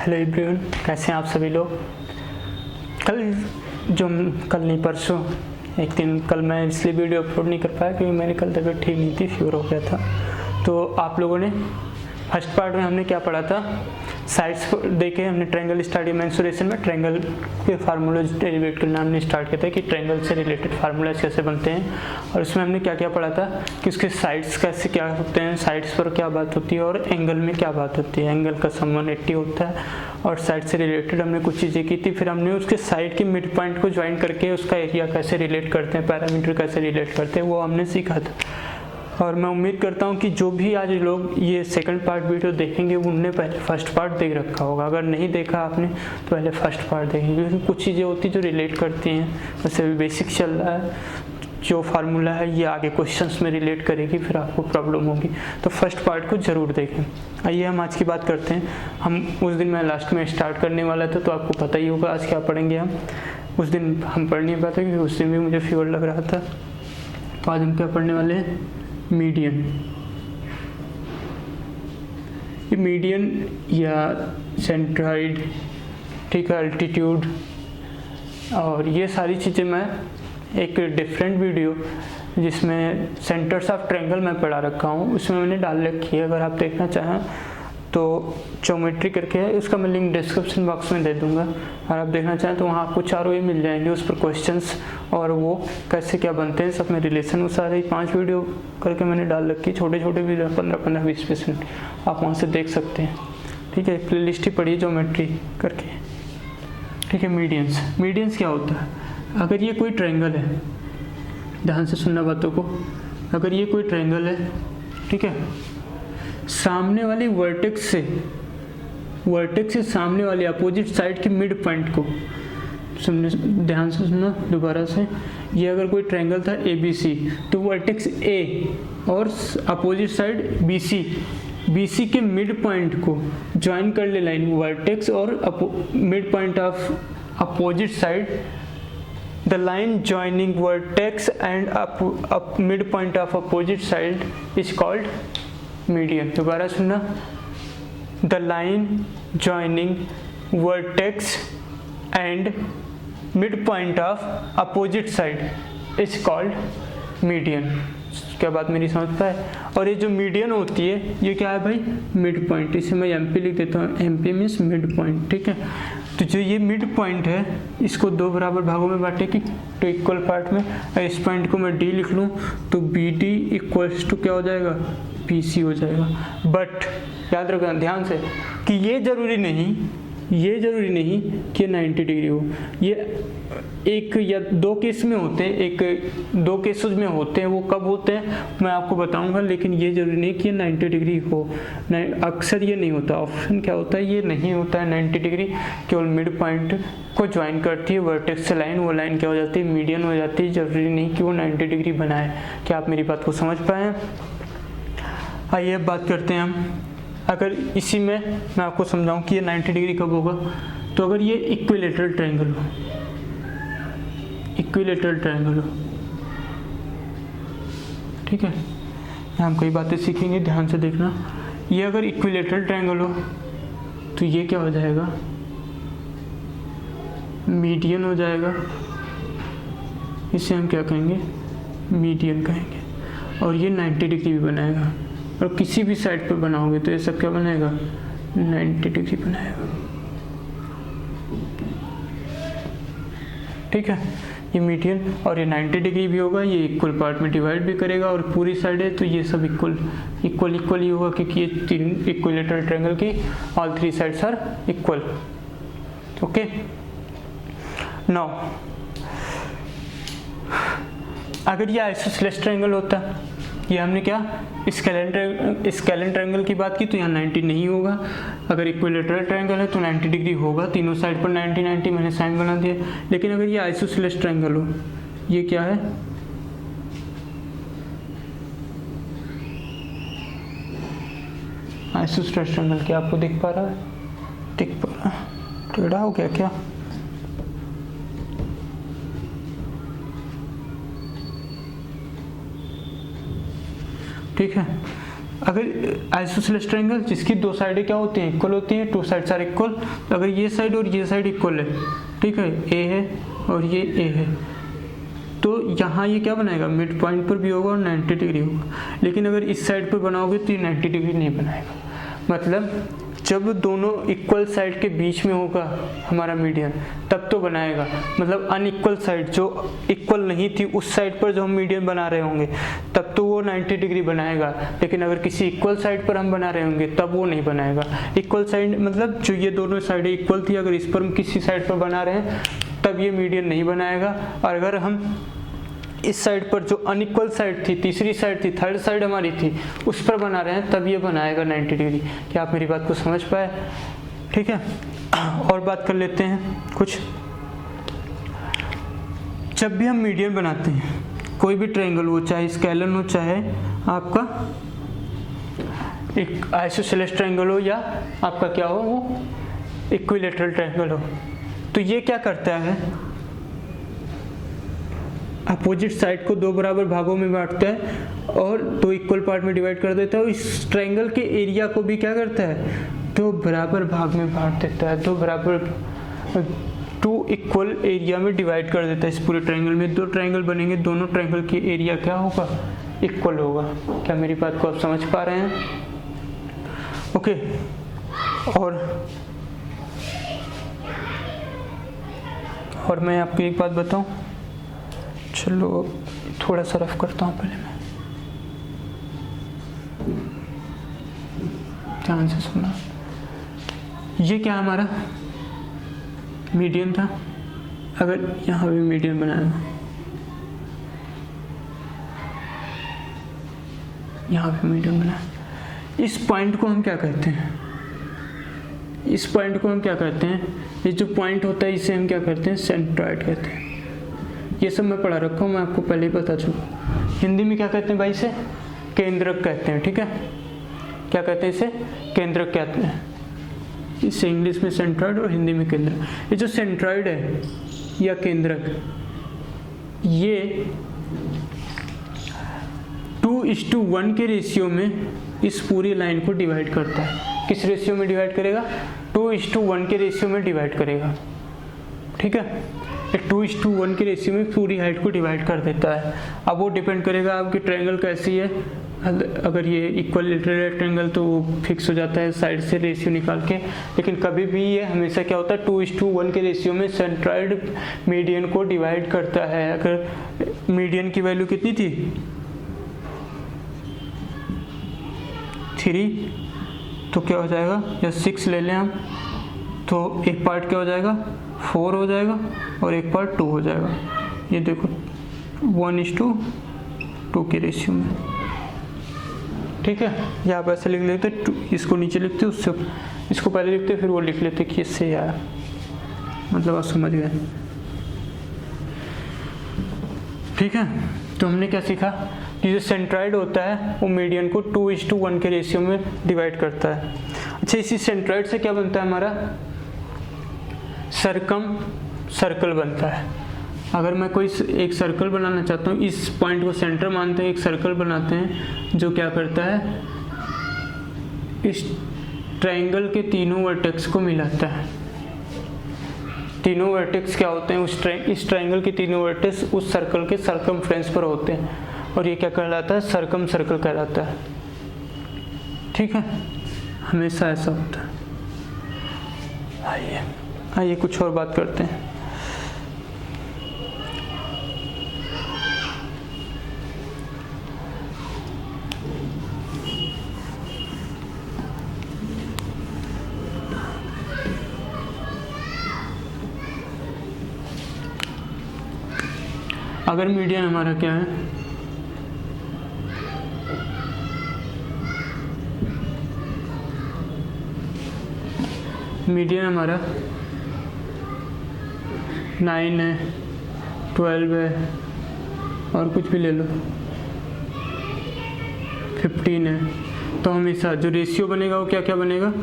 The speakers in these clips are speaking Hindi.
हेलो एवरीवन, कैसे हैं आप सभी लोग। कल नहीं परसों एक दिन कल मैं इसलिए वीडियो अपलोड नहीं कर पाया क्योंकि मेरी कल तबीयत ठीक नहीं थी, फीवर हो गया था। तो आप लोगों ने फर्स्ट पार्ट में हमने क्या पढ़ा था, साइड्स को देखे हमने। ट्रायंगल स्टार्ट मेंसुरेशन में ट्रायंगल के फार्मूलाज डेरिवेट करना हमने स्टार्ट किया था कि ट्रायंगल से रिलेटेड फार्मूलाज कैसे बनते हैं, और उसमें हमने क्या क्या पढ़ा था कि उसके साइड्स कैसे क्या होते हैं, साइड्स पर क्या बात होती है और एंगल में क्या बात होती है। एंगल का सम 180 होता है और साइड से रिलेटेड हमने कुछ चीज़ें की थी। फिर हमने उसके साइड के मिड पॉइंट को ज्वाइन करके उसका एरिया कैसे रिलेट करते हैं, पैरामीटर कैसे रिलेट करते हैं, वो हमने सीखा था। और मैं उम्मीद करता हूँ कि जो भी आज लोग ये सेकंड पार्ट वीडियो देखेंगे उनने पहले फर्स्ट पार्ट देख रखा होगा। अगर नहीं देखा आपने तो पहले फर्स्ट पार्ट देखेंगे, क्योंकि कुछ चीज़ें होती जो रिलेट करती हैं। वैसे भी बेसिक चल रहा है, जो फार्मूला है ये आगे क्वेश्चंस में रिलेट करेगी, फिर आपको प्रॉब्लम होगी। तो फर्स्ट पार्ट को ज़रूर देखें। आइए हम आज की बात करते हैं। हम उस दिन मैं लास्ट में स्टार्ट करने वाला था, तो आपको पता ही होगा आज क्या पढ़ेंगे हम। उस दिन हम पढ़ नहीं पाते क्योंकि उस दिन भी मुझे फीवर लग रहा था। तो आज हम क्या पढ़ने वाले हैं, मीडियन। ये मीडियन या सेंट्रॉइड, ठीक है, अल्टीट्यूड और ये सारी चीज़ें मैं एक डिफरेंट वीडियो जिसमें सेंटर्स ऑफ ट्रायंगल मैं पढ़ा रखा हूँ उसमें मैंने डाल रखी है। अगर आप देखना चाहें तो ज्योमेट्री करके है, उसका मैं लिंक डिस्क्रिप्शन बॉक्स में दे दूंगा। अगर आप देखना चाहें तो वहाँ आपको चारों ही मिल जाएंगे, उस पर क्वेश्चंस और वो कैसे क्या बनते हैं सब में रिलेशन, वो सारे 5 वीडियो करके मैंने डाल रखी, छोटे छोटे वीडियो 15-15, 20-20 मिनट आप वहाँ से देख सकते हैं। ठीक है, प्ले लिस्ट ही पढ़िए ज्योमेट्री करके। ठीक है, मीडियंस क्या होता है। अगर ये कोई ट्रायंगल है, ध्यान से सुनना बातों को, अगर ये कोई ट्रायंगल है, ठीक है, सामने वाली वर्टेक्स से सामने वाली अपोजिट साइड की मिड पॉइंट को सुनने, ध्यान से सुनना दोबारा से। ये अगर कोई ट्रायंगल था ABC, तो वर्टेक्स A और अपोजिट साइड BC के मिड पॉइंट को ज्वाइन कर ले लाइन, वर्टेक्स और mid point of opposite side. The line joining vertex and midpoint of opposite side is called median. दोबारा सुनना, the line joining vertex and midpoint of opposite side is called median. क्या बात मेरी समझ पाए। और ये जो मीडियन होती है ये क्या है भाई, मिड पॉइंट। इसे मैं MP लिख देता हूँ, MP मीन्स मिड पॉइंट। ठीक है, तो जो ये मिड पॉइंट है इसको 2 बराबर भागों में बांटेगी, तो इक्वल पार्ट में। इस पॉइंट को मैं D लिख लूँ तो BD इक्वल्स टू क्या हो जाएगा, PC हो जाएगा। बट याद रखना ध्यान से कि ये जरूरी नहीं कि 90 डिग्री हो। ये एक या 2 केस में होते हैं, 2 केसेस में होते हैं। वो कब होते हैं मैं आपको बताऊंगा, लेकिन ये जरूरी नहीं कि ये 90 डिग्री हो। अक्सर ये नहीं होता। ऑप्शन क्या होता है, ये नहीं होता है 90 डिग्री। केवल मिड पॉइंट को ज्वाइन करती है वर्टेक्स से लाइन, वो लाइन क्या हो जाती है, मीडियन हो जाती है। जरूरी नहीं कि वो 90 डिग्री बनाए। क्या आप मेरी बात को समझ पाए। आइए अब बात करते हैं हम। अगर इसी में मैं आपको समझाऊं कि ये 90 डिग्री कब होगा, तो अगर ये इक्विलेटरल ट्रायंगल हो, ठीक है, हम कई बातें सीखेंगे, ध्यान से देखना। ये अगर इक्विलेटरल ट्रायंगल हो तो ये क्या हो जाएगा, मीडियन हो जाएगा। इसे हम क्या कहेंगे, मीडियन कहेंगे। और ये 90 डिग्री भी बनाएगा, और किसी भी साइड पर बनाओगे तो ये सब क्या बनाएगा, 90 डिग्री बनाएगा। ठीक है, ये मीडियन और ये 90 डिग्री भी होगा। ये इक्वल पार्ट में डिवाइड भी करेगा और पूरी साइड है तो ये सब इक्वल ही होगा, क्योंकि ये 3 इक्विलेटरल ट्रायंगल की all 3 sides are equal. Okay, now अगर ये आइसोसेलेस ट्रायंगल होता, ये हमने क्या स्केलेन ट्रायंगल की बात की, तो यहाँ 90 नहीं होगा। अगर इक्विलेटरल ट्रायंगल है तो 90 डिग्री होगा, तीनों साइड पर 90 मैंने साइन बना दिया। लेकिन अगर ये आइसोसेलेस ट्रायंगल हो, ये क्या है, आइसोसेलेस ट्रायंगल क्या आपको दिख पा रहा है, टेढ़ा हो गया क्या। ठीक है, अगर आइसोसेलेस ट्रायंगल जिसकी दो साइडें क्या होती हैं, इक्वल होती हैं, टू साइड्स आर इक्वल, अगर ये साइड और ये साइड इक्वल है, ठीक है, ए है और ये ए है, तो यहाँ ये क्या बनाएगा, मिड पॉइंट पर भी होगा और 90 डिग्री होगा। लेकिन अगर इस साइड पर बनाओगे तो ये 90 डिग्री नहीं बनाएगा। मतलब जब दोनों इक्वल साइड के बीच में होगा हमारा मीडियन तब तो बनाएगा। मतलब अनइक्वल साइड जो इक्वल नहीं थी उस साइड पर जो हम मीडियन बना रहे होंगे तब तो वो 90 डिग्री बनाएगा। लेकिन अगर किसी इक्वल साइड पर हम बना रहे होंगे तब वो नहीं बनाएगा। इक्वल साइड मतलब जो ये दोनों साइडें इक्वल थी, अगर इस पर हम किसी साइड पर बना रहे हैं तब ये मीडियन नहीं बनाएगा। और अगर हम इस साइड पर जो अनइक्वल साइड थी, तीसरी साइड थी, थर्ड साइड हमारी थी, उस पर बना रहे हैं तब ये बनाएगा 90 डिग्री। क्या आप मेरी बात को समझ पाए? ठीक है, और बात कर लेते हैं कुछ। जब भी हम मीडियन बनाते हैं कोई भी ट्रायंगल हो, चाहे स्केलन हो, चाहे आपका एक आइसोसेलेस ट्रायंगल हो, या आपका क्या हो वो इक्विलैटरल ट्रायंगल हो, तो ये क्या करता है, अपोजिट साइड को दो बराबर भागों में बांटता है और दो इक्वल पार्ट में डिवाइड कर देता है। और इस ट्रायंगल के एरिया को भी क्या करता है, दो बराबर भाग में बांट देता है, दो बराबर टू इक्वल एरिया में डिवाइड कर देता है। इस पूरे ट्रायंगल में दो ट्रायंगल बनेंगे, दोनों ट्रायंगल की एरिया क्या होगा, इक्वल होगा। क्या मेरी बात को आप समझ पा रहे हैं? ओके, और मैं आपको एक बात बताऊं, चलो थोड़ा सा रफ करता हूँ पहले मैं, ध्यान से सुनना। ये क्या हमारा मीडियन था, अगर यहाँ भी मीडियन बनाया, यहाँ पे मीडियन बनाया, इस पॉइंट को हम क्या कहते हैं, इस पॉइंट को हम क्या कहते हैं, ये जो पॉइंट होता है इसे हम क्या कहते हैं, सेंट्रॉइड कहते हैं। ये सब मैं पढ़ा रखा हूँ, मैं आपको पहले ही बता चुका। हिंदी में क्या कहते हैं भाई, इसे केंद्रक कहते हैं। ठीक है, क्या कहते हैं इसे, केंद्रक कहते हैं। इसे इंग्लिश में सेंट्रॉइड और हिंदी में केंद्रक। ये जो सेंट्रॉइड है या केंद्रक, ये 2:1 के रेशियो में इस पूरी लाइन को डिवाइड करता है। किस रेशियो में डिवाइड करेगा, 2:1 के रेशियो में डिवाइड करेगा। ठीक है, 2:1 के रेशियो में पूरी हाइट को डिवाइड कर देता है। अब वो डिपेंड करेगा आपकी ट्रायंगल कैसी है। अगर ये इक्विलैटरल ट्रायंगल तो वो फिक्स हो जाता है साइड से रेशियो निकाल के, लेकिन कभी भी ये हमेशा क्या होता है, 2:1 के रेशियो में सेंट्रॉइड मीडियन को डिवाइड करता है। अगर मीडियन की वैल्यू कितनी थी, 3, तो क्या हो जाएगा, या 6 ले लें हम, तो एक पार्ट क्या हो जाएगा, 4 हो जाएगा और एक पार्ट 2 हो जाएगा। ये देखो 1:2 के रेशियो में। ठीक है, या आप ऐसे लिख लेते, इसको नीचे लिखते, उससे इसको पहले लिखते फिर वो लिख लेते कि इससे आया, मतलब आप समझ गए। ठीक है, तो हमने क्या सीखा कि जो सेंट्रॉइड होता है वो मीडियन को 2:1 के रेशियो में डिवाइड करता है। अच्छा, इसी सेंट्रॉइड से क्या बनता है हमारा, सर्कल बनता है। अगर मैं कोई एक सर्कल बनाना चाहता हूँ, इस पॉइंट को सेंटर मानते हैं, एक सर्कल बनाते हैं जो क्या करता है, इस ट्रायंगल के तीनों वर्टेक्स को मिलाता है। तीनों वर्टेक्स क्या होते हैं, इस ट्रायंगल के तीनों वर्टेक्स उस सर्कल के सर्कमफ्रेंस पर होते हैं और ये क्या कहलाता है, सर्कम सर्कल कहलाता है। ठीक है, हमेशा ऐसा होता है। आइए कुछ और बात करते हैं। अगर मीडियन हमारा क्या है, मीडियन हमारा 9 है, 12 है, और कुछ भी ले लो, 15 है, तो हमेशा जो रेशियो बनेगा वो क्या क्या बनेगा,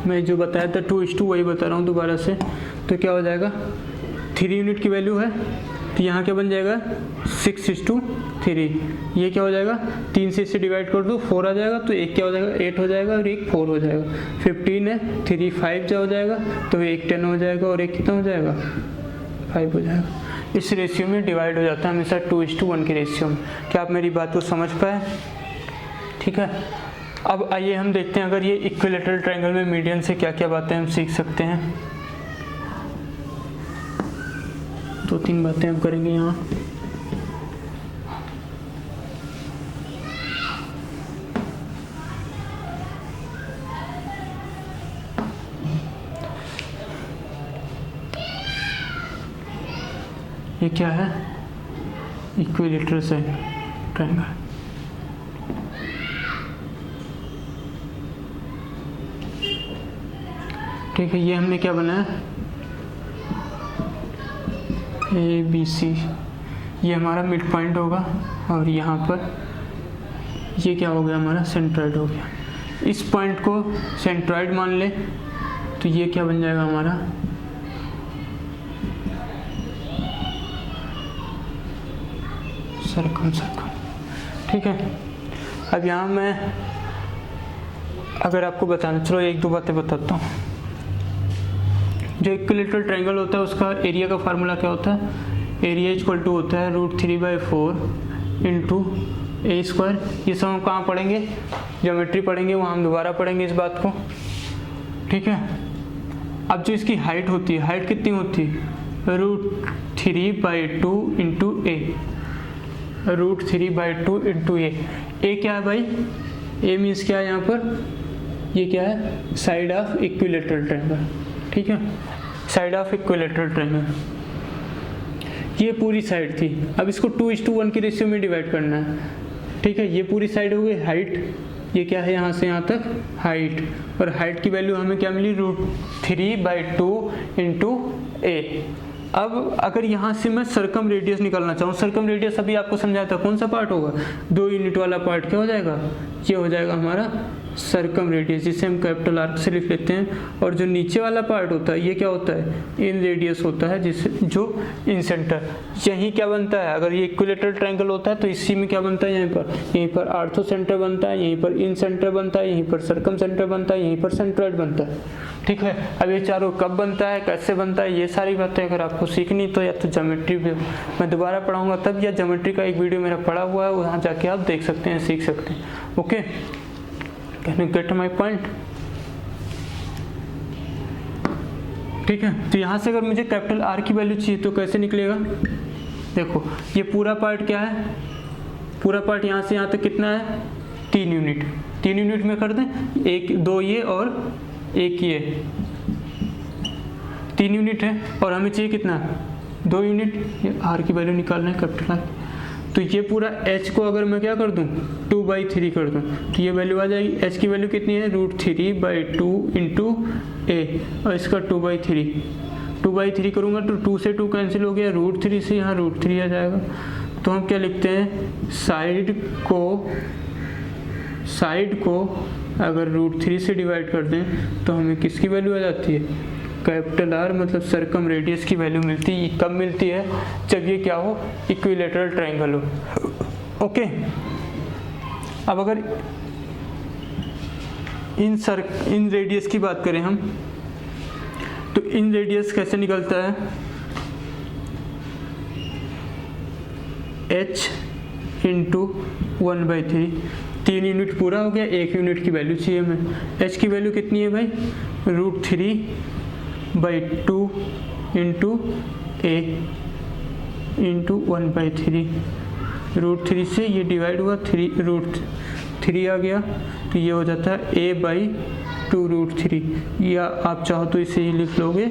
मैं जो बताया था 2:2 वही बता रहा हूँ दोबारा से। तो क्या हो जाएगा, 3 यूनिट की वैल्यू है तो यहाँ क्या बन जाएगा 6:3। ये क्या हो जाएगा 3 से इसे डिवाइड कर दो 4 आ जाएगा, तो एक क्या हो जाएगा 8 हो जाएगा और एक 4 हो जाएगा। 15 है 3 5 जो हो जाएगा, तो एक 10 हो जाएगा और एक कितना हो जाएगा 5 हो जाएगा। इस रेशियो में डिवाइड हो जाता है हमेशा 2:1 के रेशियो में। क्या आप मेरी बात को समझ पाए? ठीक है, अब आइए हम देखते हैं अगर ये इक्विलैटरल ट्रायंगल में मीडियन से क्या क्या बातें हम सीख सकते हैं। 2-3 बातें हम करेंगे यहाँ। ये क्या है इक्विलैटरल ट्रायंगल। ठीक है, ये हमने क्या बनाया ABC, ये हमारा मिड पॉइंट होगा और यहाँ पर ये क्या हो गया हमारा सेंट्रॉइड हो गया। इस पॉइंट को सेंट्रॉइड मान ले तो ये क्या बन जाएगा हमारा सर्कम। ठीक है, अब यहाँ मैं अगर आपको बताना, चलो 1-2 बातें बताता हूँ। जो इक्विलैटरल ट्रायंगल होता है उसका एरिया का फार्मूला क्या होता है, एरिया इक्वल टू होता है √3/4 इंटू A²। ये सब हम कहाँ पढ़ेंगे, ज्योमेट्री पढ़ेंगे, वहाँ हम दोबारा पढ़ेंगे इस बात को। ठीक है, अब जो इसकी हाइट होती है, हाइट कितनी होती है √3/2 into A, √3/2 into A। A क्या है भाई, A मीन्स क्या है यहाँ पर, ये क्या है साइड ऑफ इक्विलैटरल ट्रायंगल। ठीक है, साइड ऑफ इक्विलैटरल ट्रायंगल, ये पूरी साइड थी। अब इसको 2:1 की रेशियो में डिवाइड करना है। ठीक है, ये पूरी साइड हो गई हाइट, ये क्या है यहाँ से यहाँ तक हाइट, और हाइट की वैल्यू हमें क्या मिली √3/2 इंटू A। अब अगर यहाँ से मैं सर्कम रेडियस निकालना चाहूँ, सर्कम रेडियस अभी आपको समझाया था, कौन सा पार्ट होगा 2 यूनिट वाला पार्ट क्या हो जाएगा, ये हो जाएगा हमारा सर्कम रेडियस, जिसे हम कैपिटल आर से लिख लेते हैं। और जो नीचे वाला पार्ट होता है ये क्या होता है इन रेडियस होता है, जिसे जो इन सेंटर, यही क्या बनता है, अगर ये इक्विलैटरल ट्रायंगल होता है तो इसी में क्या बनता है, यहीं पर आर्थो सेंटर बनता है, यहीं पर इन सेंटर बनता है, यहीं पर सर्कम सेंटर बनता है, यहीं पर सेंट्रॉइड बनता है। ठीक है, अब ये चारों कब बनता है, कैसे बनता है, ये सारी बातें अगर आपको सीखनी तो या तो ज्योमेट्री मैं दोबारा पढ़ाऊंगा तब, या ज्योमेट्री का एक वीडियो मेरा पड़ा हुआ है, वहाँ जाके आप देख सकते हैं, सीख सकते हैं। Okay, can you get my point? ठीक है, तो यहाँ से अगर मुझे कैपिटल आर की वैल्यू चाहिए तो कैसे निकलेगा, देखो ये पूरा पार्ट क्या है, पूरा पार्ट यहाँ से यहाँ तक कितना है 3 यूनिट, 3 यूनिट में कर दें, 1 2 ये और 1 ये 3 यूनिट है, और हमें चाहिए कितना 2 यूनिट। ये आर की वैल्यू निकालना है कैपिटल आर, तो ये पूरा h को अगर मैं क्या कर दूं 2/3 कर दूं तो ये वैल्यू आ जाएगी। h की वैल्यू कितनी है √3/2 इंटू A, और इसका 2/3 करूँगा तो 2 से 2 कैंसिल हो गया, √3 से यहाँ √3 आ जाएगा। तो हम क्या लिखते हैं, साइड को अगर √3 से डिवाइड कर दें तो हमें किसकी वैल्यू आ जाती है, कैपिटल आर, मतलब सर्कम रेडियस की वैल्यू मिलती है। कब मिलती है, जब ये क्या हो इक्विलैटरल ट्रायंगल हो। ओके, अब अगर इन रेडियस की बात करें हम, तो इन रेडियस कैसे निकलता है, h इंटू 1/3, 3 यूनिट पूरा हो गया, 1 यूनिट की वैल्यू चाहिए हमें। h की वैल्यू कितनी है भाई √3/2 इंटू A इंटू 1/3, √3 से ये डिवाइड हुआ, √3 आ गया, तो ये हो जाता है A/2 √3, या आप चाहो तो इसे ही लिख लोगे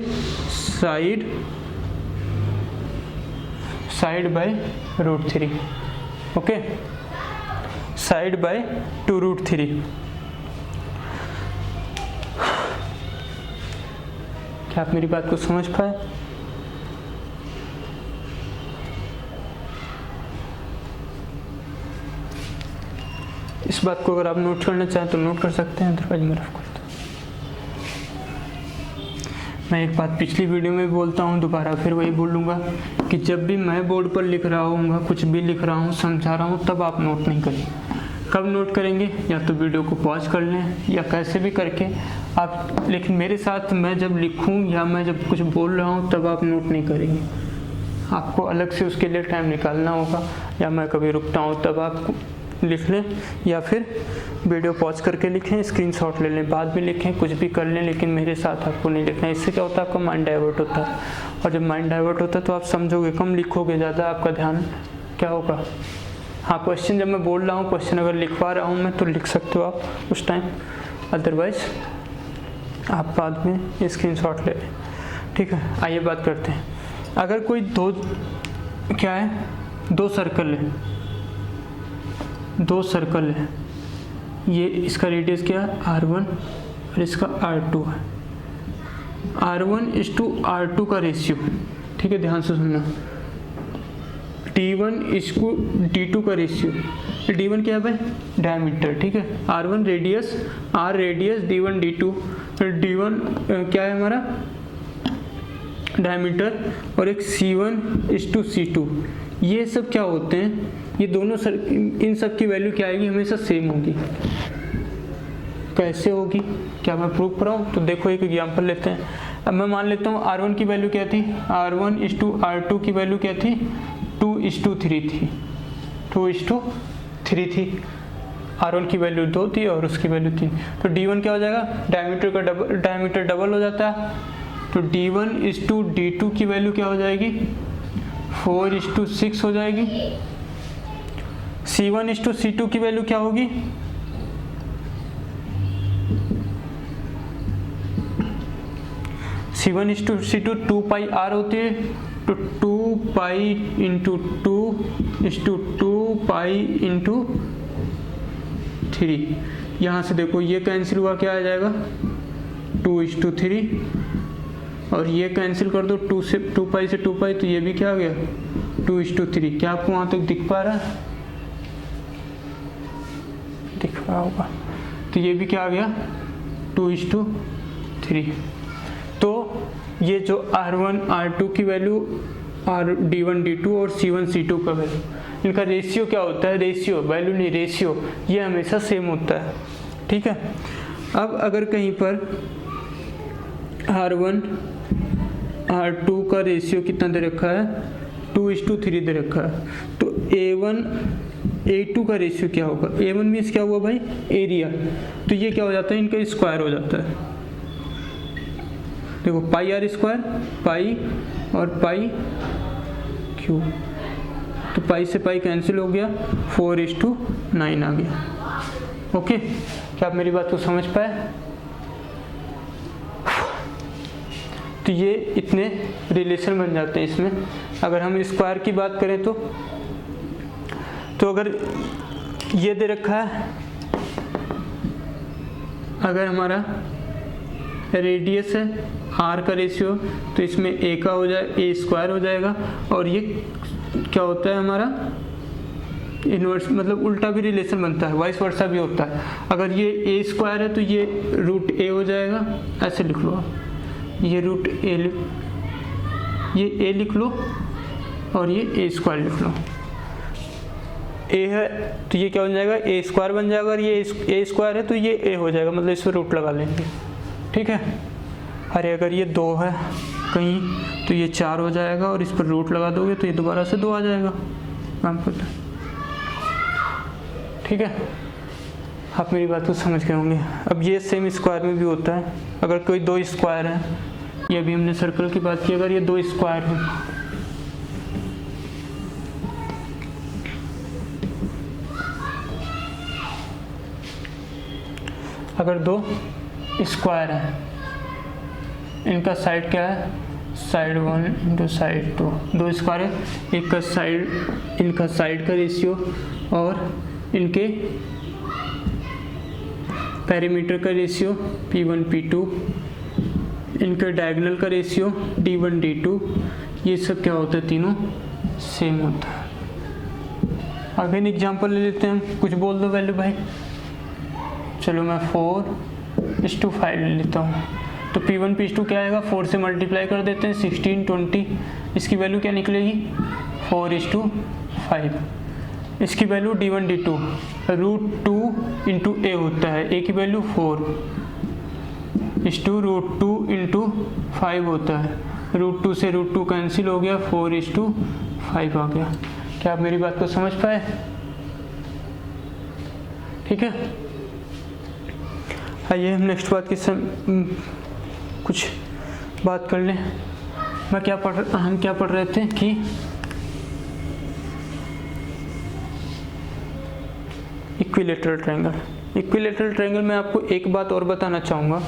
side by √3। Okay, side by 2 √3। क्या आप मेरी बात को समझ पाए? इस बात को अगर आप नोट करना चाहें तो नोट कर सकते हैं, अदरवाइज मैं रफ करता हूँ। मैं एक बात पिछली वीडियो में भी बोलता हूँ, दोबारा फिर वही बोल लूँगा कि जब भी मैं बोर्ड पर लिख रहा हूँगा, कुछ भी लिख रहा हूँ, समझा रहा हूँ, तब आप नोट नहीं करें। कब नोट करेंगे? या तो वीडियो को पॉज कर लें या कैसे भी करके आप, लेकिन मेरे साथ मैं जब लिखूँ या मैं जब कुछ बोल रहा हूँ तब आप नोट नहीं करेंगे। आपको अलग से उसके लिए टाइम निकालना होगा, या मैं कभी रुकता हूँ तब आप लिख लें, या फिर वीडियो पॉज करके लिखें, स्क्रीनशॉट ले लें, बाद में लिखें, कुछ भी कर लें, लेकिन मेरे साथ आपको नहीं लिखना। इससे क्या होता है, आपका माइंड डाइवर्ट होता है, और जब माइंड डाइवर्ट होता है तो आप समझोगे कम, लिखोगे ज़्यादा, आपका ध्यान क्या होगा। हाँ, क्वेश्चन जब मैं बोल रहा हूँ, क्वेश्चन अगर लिखवा रहा हूँ मैं, तो लिख सकते हो आप उस टाइम, अदरवाइज आप बाद में स्क्रीनशॉट ले लें। ठीक है, आइए बात करते हैं। अगर कोई दो सर्कल है, ये इसका रेडियस क्या है, R1 और इसका R2 है। R1:R2 का रेशियो, ठीक है, ध्यान से सुनना। D1:D2 का रेशियो। D1 क्या है भाई, डायमीटर, ठीक है। R1 radius, R radius, D1 D2। D1 क्या है हमारा, डायमीटर, और एक C1:C2। ये सब क्या होते हैं, ये दोनों इन सब की वैल्यू क्या आएगी, हमेशा सेम होगी। कैसे होगी, क्या मैं प्रूव कराऊँ? तो देखो एक एग्जांपल लेते हैं। अब मैं मान लेता हूँ R1 की वैल्यू क्या थी, R1:R2 की वैल्यू क्या थी, 2:3 थी, 2:3 थी। R1 की वैल्यू 2 थी और उसकी वैल्यू 3। तो D1 क्या हो जाएगा, डायमीटर डबल हो जाता है, तो D1:D2 की वैल्यू क्या हो जाएगी, 4:6 हो जाएगी। C1:C2 की वैल्यू क्या होगी, C1:C2 2πr होती है, तो 2π×2 यहाँ से देखो ये कैंसिल हुआ, क्या आ जाएगा 2:3, और ये कैंसिल कर दो 2 से 2π से 2π, तो ये भी क्या आ गया 2:3। क्या आपको वहाँ तक दिख पा रहा है, दिख रहा होगा। तो ये भी क्या आ गया 2:3। तो ये जो R1 R2 की वैल्यू, D1 D2 और C1 C2 का वैल्यू, इनका रेशियो क्या होता है, रेशियो, वैल्यू नहीं, रेशियो, ये हमेशा सेम होता है। ठीक है। अब अगर कहीं पर R1 R2 का रेशियो कितना दे रखा है, 2:3 दे रखा है, तो A1 A2 का रेशियो क्या होगा, A1 मीन्स क्या हुआ भाई, एरिया, तो ये क्या हो जाता है, इनका स्क्वायर हो जाता है। देखो πr², पाई और पाई क्यू, तो पाई से पाई कैंसिल हो गया, 4:9 आ गया। ओके, क्या आप मेरी बात को समझ पाए? तो ये इतने रिलेशन बन जाते हैं इसमें। अगर हम स्क्वायर की बात करें तो अगर ये दे रखा है, अगर हमारा रेडियस है r का रेशियो, तो इसमें a का हो जाए a² हो जाएगा, और ये क्या होता है हमारा इनवर्स, मतलब उल्टा भी रिलेशन बनता है, वाइस वर्सा भी होता है। अगर ये a² है तो ये √a हो जाएगा, ऐसे लिख लो आप, ये ये a लिख लो और ये a² लिख लो। a है तो ये क्या बन जाएगा, a² बन जाएगा, और ये a² है तो ये a हो जाएगा, मतलब इस पर रूट लगा लेंगे। ठीक है। अरे अगर ये 2 है कहीं तो ये 4 हो जाएगा, और इस पर रूट लगा दोगे तो ये दोबारा से 2 आ जाएगा, काम करता है। ठीक है, आप मेरी बात को समझ गए होंगे। अब ये सेम स्क्वायर में भी होता है। अगर कोई 2 स्क्वायर है, ये अभी हमने सर्कल की बात की, अगर ये 2 स्क्वायर है, अगर 2 स्क्वायर है, इनका साइड क्या है, साइड 1 इंटू साइड 2, 2 स्क्वायर है, एक का साइड, इनका साइड का रेशियो और इनके पेरीमीटर का रेशियो P1 P2, इनका डायगोनल का रेशियो D1 D2, ये सब क्या होता है, तीनों सेम होता है। अगेन एग्जांपल ले लेते हैं, कुछ बोल दो वैल्यू भाई। चलो मैं 4:5 ले लेता हूँ, तो P1 P2 क्या आएगा, 4 से मल्टीप्लाई कर देते हैं, 16 20 इसकी वैल्यू क्या निकलेगी 4:5। इसकी वैल्यू d1 d2 √2 इंटू ए होता है, ए की वैल्यू 4:√2 इंटू 5 होता है, √2 से √2 कैंसिल हो गया, 4:5 आ गया। क्या आप मेरी बात को समझ पाए? ठीक है, आइए हम नेक्स्ट बात की कुछ बात कर लें। हम क्या पढ़ रहे थे कि इक्विलेटरल ट्रायंगल। इक्विलेटरल ट्रायंगल में आपको एक बात और बताना चाहूँगा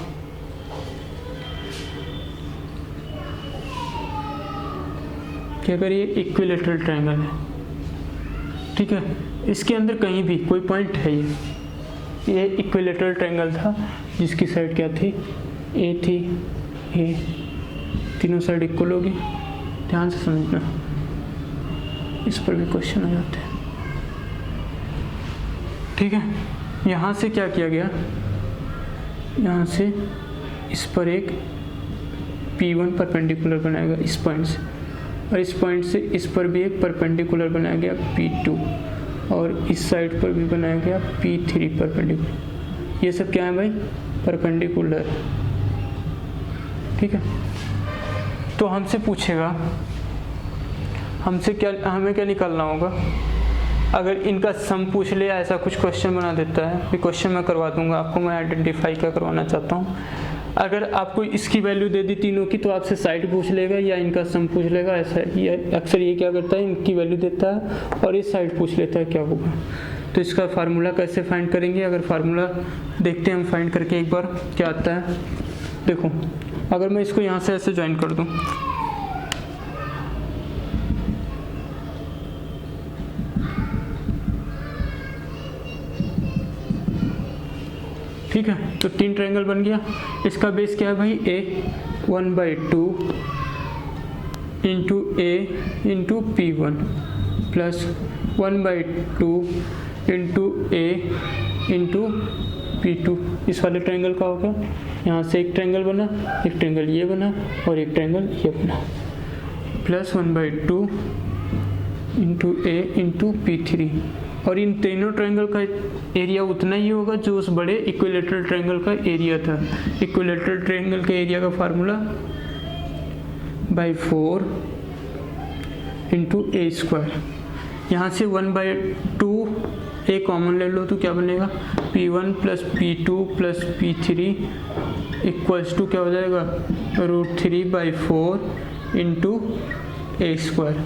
कि अगर ये इक्विलेटरल ट्रायंगल है, ठीक है, इसके अंदर कहीं भी कोई पॉइंट है, ये इक्विलेटरल ट्रायंगल था जिसकी साइड क्या थी, ए थी, ए, तीनों साइड इक्वल होगी। ध्यान से समझना, इस पर भी क्वेश्चन आ जाते हैं। ठीक है, यहाँ से क्या किया गया, यहाँ से इस पर एक P1 परपेंडिकुलर बनाया गया इस पॉइंट से, और इस पॉइंट से इस पर भी एक परपेंडिकुलर बनाया गया P2, और इस साइड पर भी बनाया गया P3 परपेंडिकुलर। ये सब क्या है भाई, परपेंडिकुलर। ठीक है, तो हमसे पूछेगा, हमें क्या निकालना होगा। अगर इनका सम पूछ ले, ऐसा कुछ क्वेश्चन बना देता है, ये क्वेश्चन मैं करवा दूंगा आपको, मैं आइडेंटिफाई क्या करवाना चाहता हूँ। अगर आपको इसकी वैल्यू दे दी तीनों की, तो आपसे साइड पूछ लेगा या इनका सम पूछ लेगा। ऐसा ये अक्सर ये क्या करता है, इनकी वैल्यू देता है और इस साइड पूछ लेता है क्या होगा। तो इसका फार्मूला कैसे फाइंड करेंगे, अगर फार्मूला देखते हैं हम फाइंड करके एक बार क्या आता है। देखो, अगर मैं इसको यहाँ से ऐसे ज्वाइन कर दूँ, ठीक है, तो 3 ट्रायंगल बन गया। इसका बेस क्या है भाई, ए 1/2 इंटू ए इंटू P1 प्लस 1/2 इंटू ए इंटू P2। इस वाले ट्रायंगल का हो गया, यहाँ से एक ट्रायंगल बना, एक ट्रायंगल ये बना और एक ट्रायंगल ये बना, प्लस 1/2 इंटू ए इंटू P3। और इन तीनों ट्रायंगल का एरिया उतना ही होगा जो उस बड़े इक्विलेटरल ट्रायंगल का एरिया था। इक्विलेटरल ट्रायंगल के एरिया का फार्मूला /4 इंटू ए स्क्वायर। यहाँ से 1/2 ए कॉमन ले लो तो क्या बनेगा, P1 plus P2 plus P3 equals to क्या हो जाएगा, √3/4 इंटू ए स्क्वायर।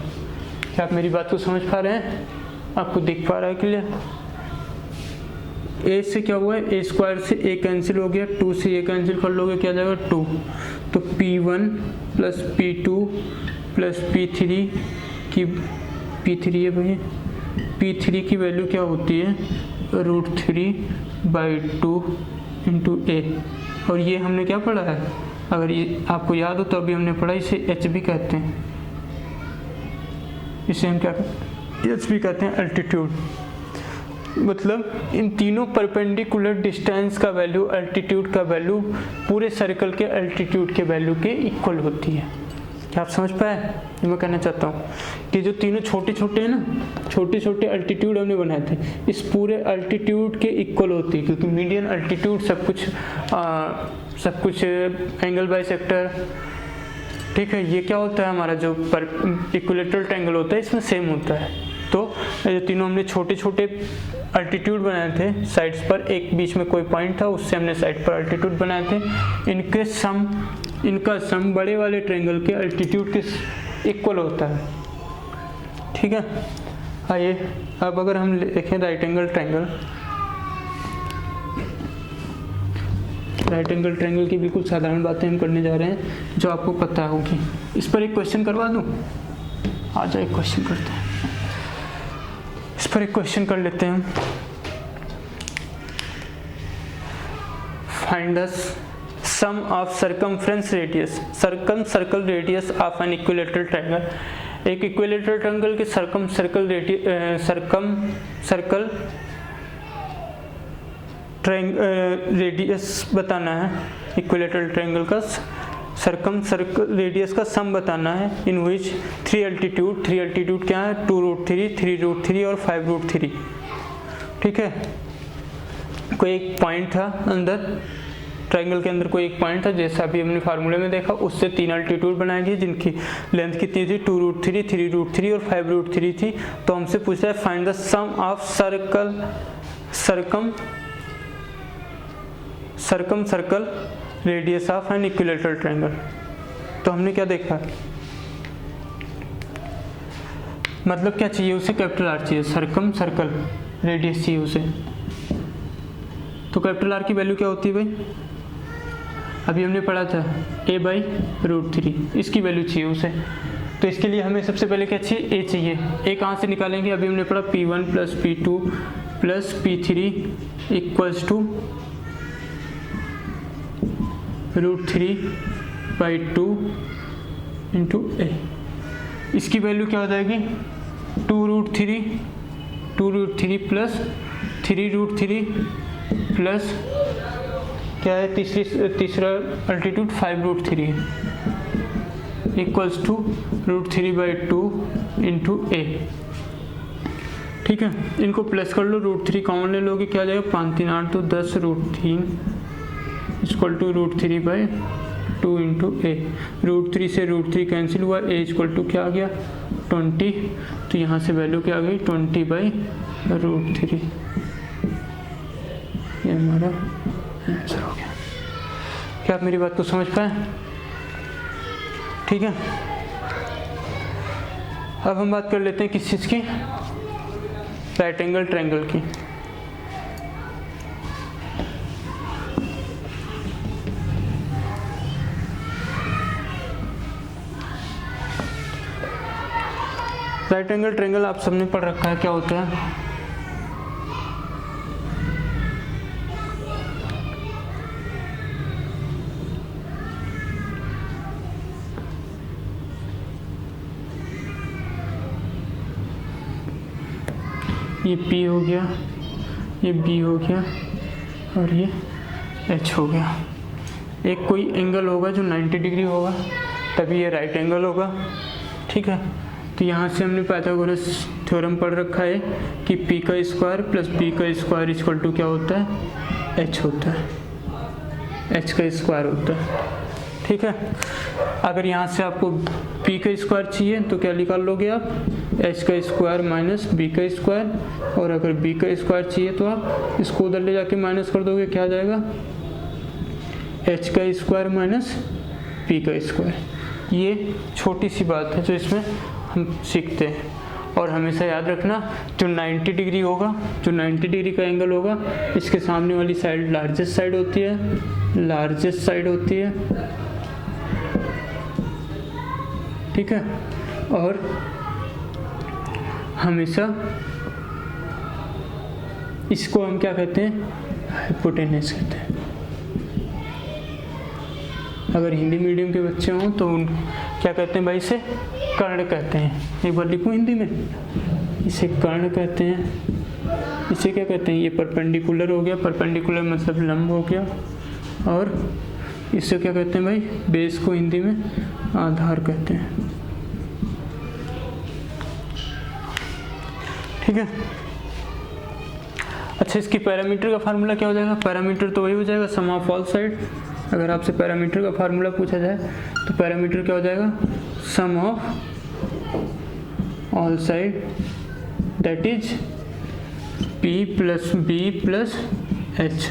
क्या आप मेरी बात को समझ पा रहे हैं, आपको दिख पा रहा है क्लियर। ए से क्या हुआ है, ए स्क्वायर से ए कैंसिल हो गया, 2 से ए कैंसिल कर लोगे क्या जाएगा 2, तो P1 plus P2 plus P3 की P3 है भाई, P3 की वैल्यू क्या होती है, √3/2 इंटू ए। और ये हमने क्या पढ़ा है, अगर ये आपको याद हो तो अभी हमने पढ़ा, इसे एच भी कहते हैं, इसे हम क्या एच भी कहते हैं, अल्टीट्यूड। मतलब इन तीनों परपेंडिकुलर डिस्टेंस का वैल्यू, अल्टीट्यूड का वैल्यू पूरे सर्कल के अल्टीट्यूड के वैल्यू के इक्वल होती है। क्या आप समझ पाए, ये मैं कहना चाहता हूँ कि जो तीनों छोटे छोटे हैं ना, छोटे छोटे अल्टीट्यूड हमने बनाए थे, इस पूरे अल्टीट्यूड के इक्वल होती है, क्योंकि मीडियन अल्टीट्यूड सब कुछ एंगल बाइसेक्टर, ठीक है। ये क्या होता है, हमारा जो इक्विलेटरल ट्रायंगल होता है इसमें सेम होता है। तो ये तीनों हमने छोटे छोटे अल्टीट्यूड बनाए थे साइड्स पर, एक बीच में कोई पॉइंट था उससे हमने साइड पर अल्टीट्यूड बनाए थे। इनका सम बड़े वाले ट्रायंगल के अल्टीट्यूड के इक्वल होता है, ठीक है। आइए अब अगर हम देखें राइट एंगल ट्रायंगल की बिल्कुल साधारण बातें हम करने जा रहे हैं जो आपको पता होगी। इस पर एक क्वेश्चन करवा दूं, आ जाए एक क्वेश्चन करते हैं, इस पर एक क्वेश्चन कर लेते हैं। Find the sum of circumference radius, circle radius of an equilateral triangle. एक इक्विलेटरल ट्रायंगल के सर्कल रेडियस बताना है, इक्विलेटरल ट्रायंगल का सर्कम सर्कल रेडियस का सम बताना है इन विच 3 एल्टीट्यूड क्या है 2√3, 3√3 और 5√3। ठीक है, कोई एक पॉइंट था अंदर ट्रायंगल के अंदर, कोई एक पॉइंट था जैसा अभी हमने फार्मूले में देखा, उससे 3 एल्टीट्यूड बनाए गए जिनकी लेंथ कितनी थी 2√3, 3√3 और 5√3 थी। तो हमसे पूछा है find the sum of circumcircle radius of an equilateral triangle. तो हमने क्या देखा, मतलब क्या चाहिए उसे, कैपिटल आर चाहिए, सर्कम सर्कल रेडियस चाहिए उसे। तो कैपिटल आर की वैल्यू क्या होती है भाई, अभी हमने पढ़ा था a/√3, इसकी वैल्यू चाहिए उसे। तो इसके लिए हमें सबसे पहले क्या चाहिए, a चाहिए। a कहाँ से निकालेंगे, अभी हमने पढ़ा P1 + P2 + P3 = √3/2 × a। इसकी वैल्यू क्या हो जाएगी 2√3 + 3√3 प्लस क्या है तीसरा अल्टीट्यूड 5√3 है = √3/2 × a। ठीक है, इनको प्लस कर लो, √3 कॉमन ले लोगे, क्या आ जाएगा 5 3 8 तो 10 √3 = √3/2 × a। √3 से √3 कैंसिल हुआ, a = क्या आ गया 20। तो यहाँ से वैल्यू क्या आ गई 20/√3। ये हमारा आंसर हो गया। क्या आप मेरी बात को समझ पाए? ठीक है, अब हम बात कर लेते हैं किस चीज़ की, राइट एंगल ट्रायंगल की। राइट एंगल ट्रायंगल आप सबने पढ़ रखा है, क्या होता है। ये P हो गया, ये B हो गया और ये H हो गया। एक कोई एंगल होगा जो 90 डिग्री होगा, तभी ये राइट एंगल होगा। ठीक है, तो यहाँ से हमने पाइथागोरस थ्योरम पढ़ रखा है कि P² + B² = क्या होता है H होता है, H² होता है। ठीक है, अगर यहाँ से आपको P² चाहिए तो क्या निकाल लोगे आप H² - B², और अगर B² चाहिए तो आप इसको उधर ले जाके माइनस कर दोगे, क्या आ जाएगा H² - P²। ये छोटी सी बात है जो इसमें हम सीखते हैं। और हमेशा याद रखना, जो 90 डिग्री होगा, जो 90 डिग्री का एंगल होगा, इसके सामने वाली साइड लार्जेस्ट साइड होती है। ठीक है, और हमेशा इसको हम क्या कहते हैं, हाइपोटेनस कहते हैं। अगर हिंदी मीडियम के बच्चे हों तो क्या कहते हैं भाई, इसे कर्ण कहते हैं। एक बार लिखूं हिंदी में, इसे कर्ण कहते हैं। इसे क्या कहते हैं, ये परपेंडिकुलर हो गया, परपेंडिकुलर मतलब लंब हो गया। और इसे क्या कहते हैं भाई, बेस को हिंदी में आधार कहते हैं। ठीक है, अच्छा इसकी पैरामीटर का फार्मूला क्या हो जाएगा, पैरामीटर तो वही हो जाएगा सम ऑफ ऑल साइड। अगर आपसे पैरामीटर का फार्मूला पूछा जाए तो पैरामीटर क्या हो जाएगा, sum of all side that is P + B + H।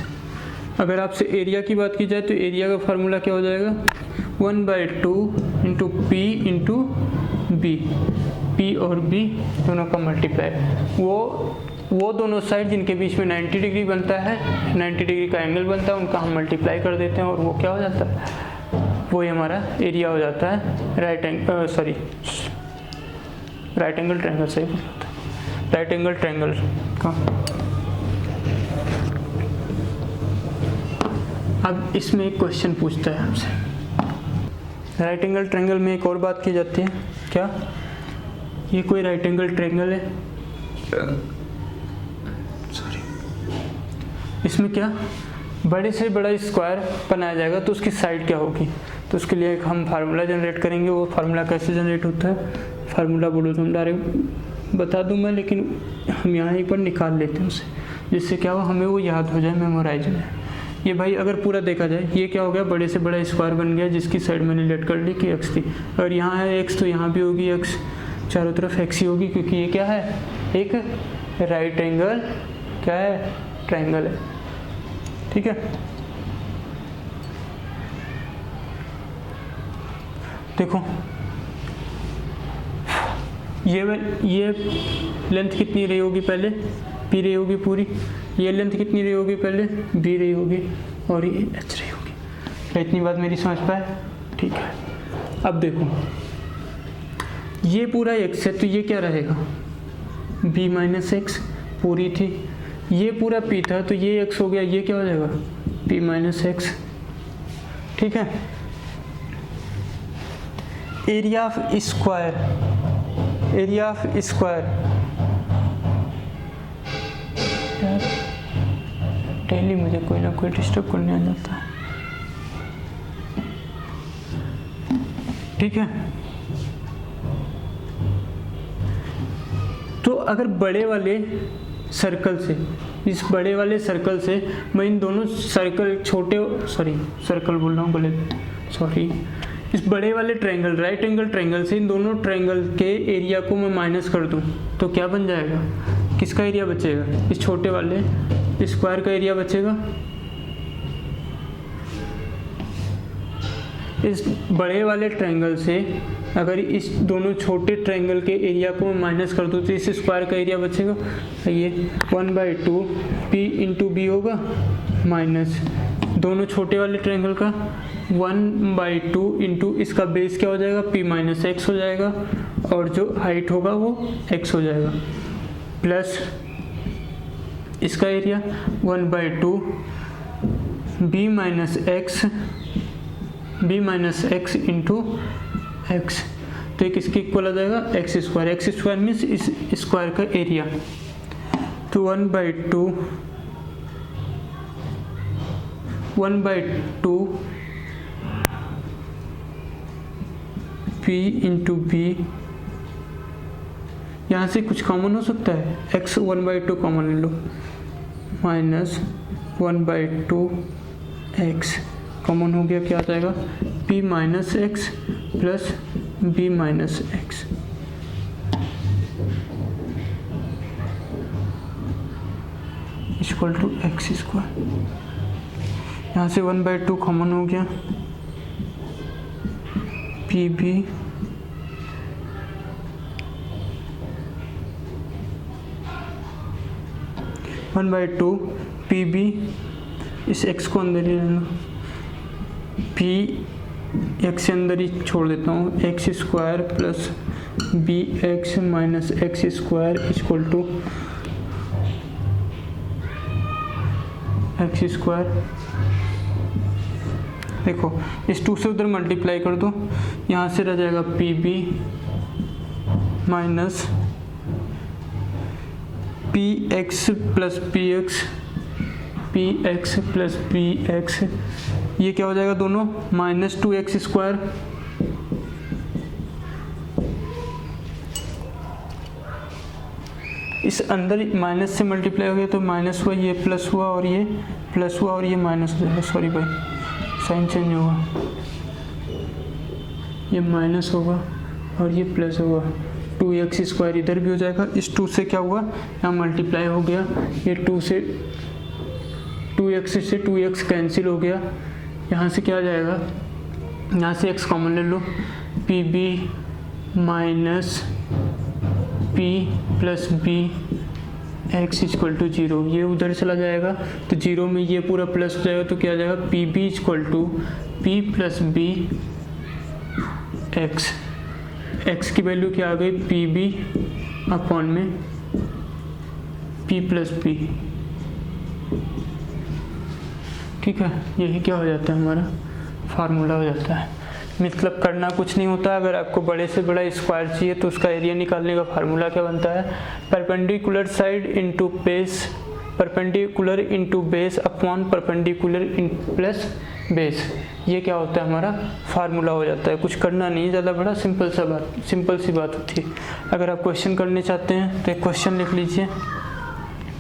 अगर आपसे एरिया की बात की जाए तो एरिया का फार्मूला क्या हो जाएगा 1/2 × P × B। P और B दोनों का मल्टीप्लाई, वो दोनों साइड जिनके बीच में 90 डिग्री बनता है, 90 डिग्री का एंगल बनता है, उनका हम मल्टीप्लाई कर देते हैं और वो क्या हो जाता है, वही हमारा एरिया हो जाता है। राइट एंगल ट्रायंगल सही हो जाता है, राइट एंगल ट्रायंगल का। अब इसमें एक क्वेश्चन पूछता है हमसे, राइट एंगल ट्रायंगल में एक और बात की जाती है, क्या ये कोई राइट एंगल ट्रायंगल है, इसमें क्या बड़े से बड़ा स्क्वायर बनाया जाएगा तो उसकी साइड क्या होगी, तो उसके लिए एक हम फार्मूला जनरेट करेंगे। वो फार्मूला कैसे जनरेट होता है, फार्मूला बोलो तो हम डायरेक्ट बता दूँ मैं, लेकिन हम यहाँ एक बार निकाल लेते हैं उसे, जिससे क्या हो हमें वो याद हो जाए, मेमोराइज हो जाए। ये भाई अगर पूरा देखा जाए, ये क्या हो गया, बड़े से बड़ा स्क्वायर बन गया जिसकी साइड मैंने लेट कर ली कि एक्स थी। अगर यहाँ है एक्स तो यहाँ भी होगी एक्स, चारों तरफ एक्स ही होगी, क्योंकि ये क्या है, एक राइट एंगल क्या है, ट्रायंगल है। ठीक है, देखो ये लेंथ कितनी रही होगी पहले, पी रही होगी पूरी। ये लेंथ कितनी रही होगी पहले, बी रही होगी, और ये एच रही होगी। क्या इतनी बात मेरी समझ पाए? ठीक है, अब देखो ये पूरा एक्स है तो ये क्या रहेगा, बी माइनस एक्स पूरी थी। ये पूरा पी था तो ये एक्स हो गया, ये क्या हो जाएगा, पी माइनस एक्स। ठीक है, area of square, area of square, daily मुझे कोई ना कोई डिस्टर्ब करने आ जाता है। ठीक है, तो अगर बड़े वाले सर्कल से, इस बड़े वाले सर्कल से मैं इन दोनों सर्कल, छोटे सर्कल बोल रहा हूँ गलत, इस बड़े वाले ट्रायंगल, राइट एंगल ट्रायंगल से इन दोनों ट्रायंगल के एरिया को मैं माइनस कर दूं तो क्या बन जाएगा, किसका एरिया बचेगा, इस छोटे वाले स्क्वायर का एरिया बचेगा। इस बड़े वाले ट्रायंगल से अगर इस दोनों छोटे ट्रायंगल के एरिया को मैं माइनस कर दूँ तो इस स्क्वायर का एरिया बचेगा। ये 1/2 पी इंटू बी होगा, माइनस दोनों छोटे वाले ट्रायंगल का 1/2 इंटू इसका बेस क्या हो जाएगा, p माइनस एक्स हो जाएगा, और जो हाइट होगा वो x हो जाएगा, प्लस इसका area 1/2 b minus x into x, तो एक इसके इक्वल आ जाएगा एक्स स्क्वायर मीन्स इस स्क्वायर का एरिया। तो 1/2 p इंटू बी, यहाँ से कुछ कॉमन हो सकता है, x 1/2 कॉमन ले लो, माइनस 1/2 x कॉमन हो गया, क्या आ जाएगा, p minus x plus b minus x. Equal to x square, यहाँ से 1/2 कॉमन हो गया, पी बी पी बी, इस x को अंदर ही रहना, पी एक्स से अंदर ही छोड़ देता हूँ, x square plus B x minus x square equal to x square. देखो इस 2 से उधर मल्टीप्लाई कर दो, यहाँ से रह जाएगा p B minus p x plus p x, p x plus p x, ये क्या हो जाएगा दोनों, माइनस 2x स्क्वायर, इस अंदर माइनस से मल्टीप्लाई हो गया तो माइनस हुआ, ये प्लस हुआ और ये प्लस हुआ और ये माइनस हो जाएगा, सॉरी भाई साइन चेंज होगा, ये माइनस होगा और ये प्लस होगा, 2x स्क्वायर इधर भी हो जाएगा, इस 2 से क्या हुआ, यहाँ मल्टीप्लाई हो गया, ये 2 से 2x से 2x कैंसिल हो गया, यहाँ से क्या आ जाएगा, यहाँ से x कॉमन ले लो, P B minus P plus B X equal to 0, ये उधर चला जाएगा तो 0 में ये पूरा प्लस हो जाएगा, तो क्या आ जाएगा, p b equal to p plus B x, x की वैल्यू क्या आ गई, पी बी अपॉन में पी प्लस बी। ठीक है, यही क्या हो जाता है, हमारा फार्मूला हो जाता है। मतलब करना कुछ नहीं होता, अगर आपको बड़े से बड़ा स्क्वायर चाहिए तो उसका एरिया निकालने का फार्मूला क्या बनता है, perpendicular side into base perpendicular into base upon perpendicular plus base. ये क्या होता है, हमारा फार्मूला हो जाता है। कुछ करना नहीं ज़्यादा बड़ा, सिंपल सी बात होती है। अगर आप क्वेश्चन करने चाहते हैं तो एक क्वेश्चन लिख लीजिए,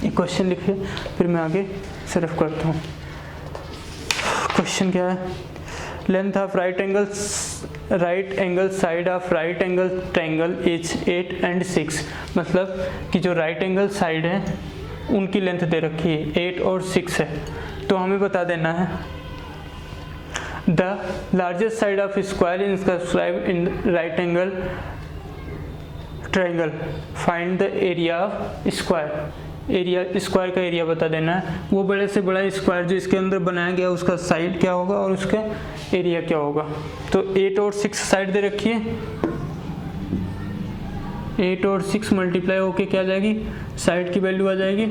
एक क्वेश्चन लिखिए, फिर मैं आगे सिर्फ करता हूँ। क्वेश्चन क्या है, length of right angle side of right angle triangle is 8 and 6। मतलब कि जो राइट एंगल साइड है उनकी लेंथ दे रखी है 8 और 6 है, तो हमें बता देना है the largest side of square in in right angle triangle, find the area of square. Area, square का एरिया बता देना है। वो बड़े से बड़ा स्क्वायर जो इसके अंदर बनाया गया उसका साइड क्या होगा और उसका एरिया क्या होगा। तो 8 और 6 साइड दे रखी है, 8 और 6 मल्टीप्लाई होके क्या आ जाएगी, साइड की वैल्यू आ जाएगी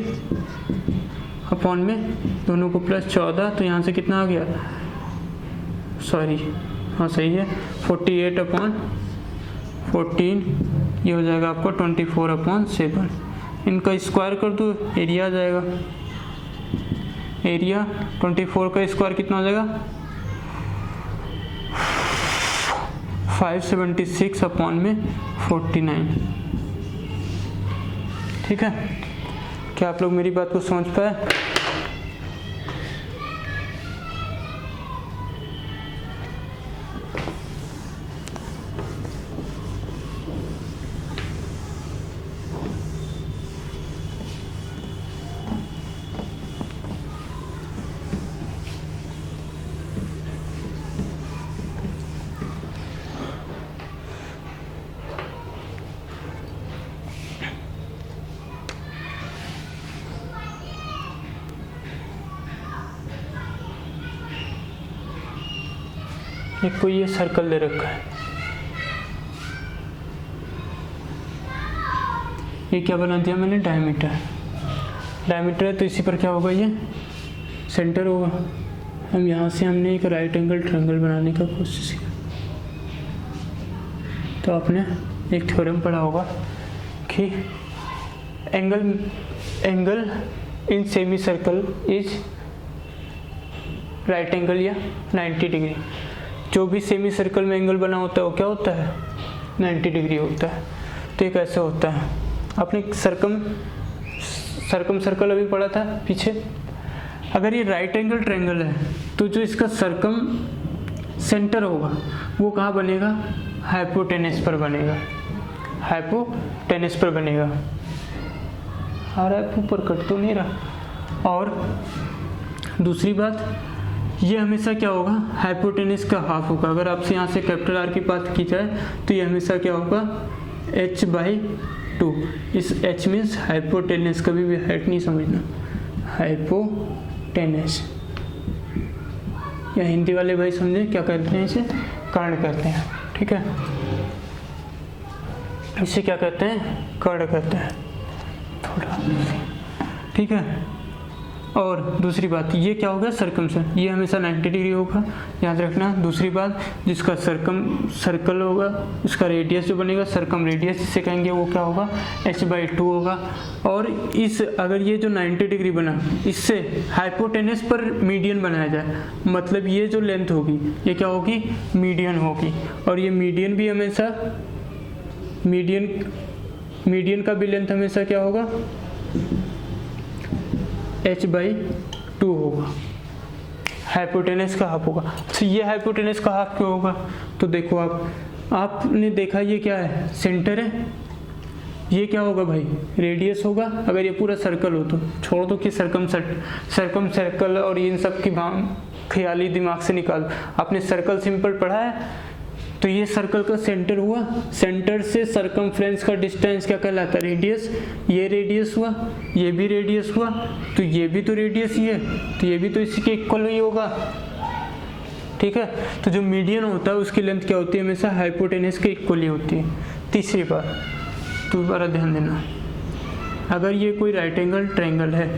अपॉन में दोनों को प्लस 14। तो यहाँ से कितना आ गया, सॉरी हाँ सही है, 48/14, ये हो जाएगा आपको 24/7। इनका स्क्वायर कर दो, एरिया आ जाएगा। एरिया 24 का स्क्वायर कितना हो जाएगा, 576/49। ठीक है, क्या आप लोग मेरी बात को समझ पाए? एक कोई ये सर्कल दे रखा है, ये क्या बना दिया मैंने, डायमीटर। डायमीटर है तो इसी पर क्या होगा, ये सेंटर होगा। हम यहाँ से हमने एक राइट एंगल ट्रायंगल बनाने का कोशिश की, तो आपने एक थ्योरम पढ़ा होगा कि angle in semi circle is right angle या 90 डिग्री। जो भी सेमी सर्कल में एंगल बना होता है वो क्या होता है, 90 डिग्री होता है। तो ये कैसे होता है, आपने सर्कम सर्कल अभी पढ़ा था पीछे। अगर ये राइट एंगल ट्रायंगल है तो जो इसका सर्कम सेंटर होगा वो कहाँ बनेगा, हाइपोटेनस पर बनेगा, हाइपोटेनस पर बनेगा। आ रहा है ऊपर, कट तो नहीं रहा। और दूसरी बात, ये हमेशा क्या होगा, हाइपोटेनस का हाफ होगा। अगर आपसे यहाँ से कैपिटल आर की बात की जाए तो ये हमेशा क्या होगा, h/2। इस h मीन्स हाइपोटेनस, कभी भी हाइट नहीं समझना, हाइपोटेनस। या हिंदी वाले भाई समझे क्या कहते हैं, इसे कर्ण कहते हैं। ठीक है, इसे क्या कहते हैं, कर्ण कहते हैं थोड़ा। ठीक है, और दूसरी बात, ये क्या होगा, सर्कमसेंट, ये हमेशा 90 डिग्री होगा, याद रखना। दूसरी बात, जिसका सर्कल होगा उसका रेडियस जो बनेगा, सर्कम रेडियस जिसे कहेंगे, वो क्या होगा, h/2 होगा। और इस अगर ये जो 90 डिग्री बना, इससे हाइपोटेनस पर मीडियन बनाया जाए, मतलब ये जो लेंथ होगी ये क्या होगी, मीडियन होगी। और ये मीडियन भी हमेशा, मीडियन का भी लेंथ हमेशा क्या होगा, h/2 होगा, हाइपोटेनस का हाफ होगा। तो ये हाइपोटेनस का हाफ क्यों होगा, तो देखो आपने देखा ये क्या है, सेंटर है, ये क्या होगा भाई, रेडियस होगा। अगर ये पूरा सर्कल हो तो छोड़ दो कि सर्कम सर्कल और इन सब की ख्याली दिमाग से निकाल। आपने सर्कल सिंपल पढ़ा है, तो ये सर्कल का सेंटर हुआ, सेंटर से सर्कमफ्रेंस का डिस्टेंस क्या कहलाता है, रेडियस। ये रेडियस हुआ, ये भी रेडियस हुआ, तो ये भी तो रेडियस ही है, तो ये भी तो इसी के इक्वल ही होगा। ठीक है, तो जो मीडियन होता है उसकी लेंथ क्या होती है, हमेशा हाइपोटेनस के इक्वल ही होती है। तीसरी बात, दोबारा ध्यान देना, अगर ये कोई राइट एंगल ट्रायंगल है,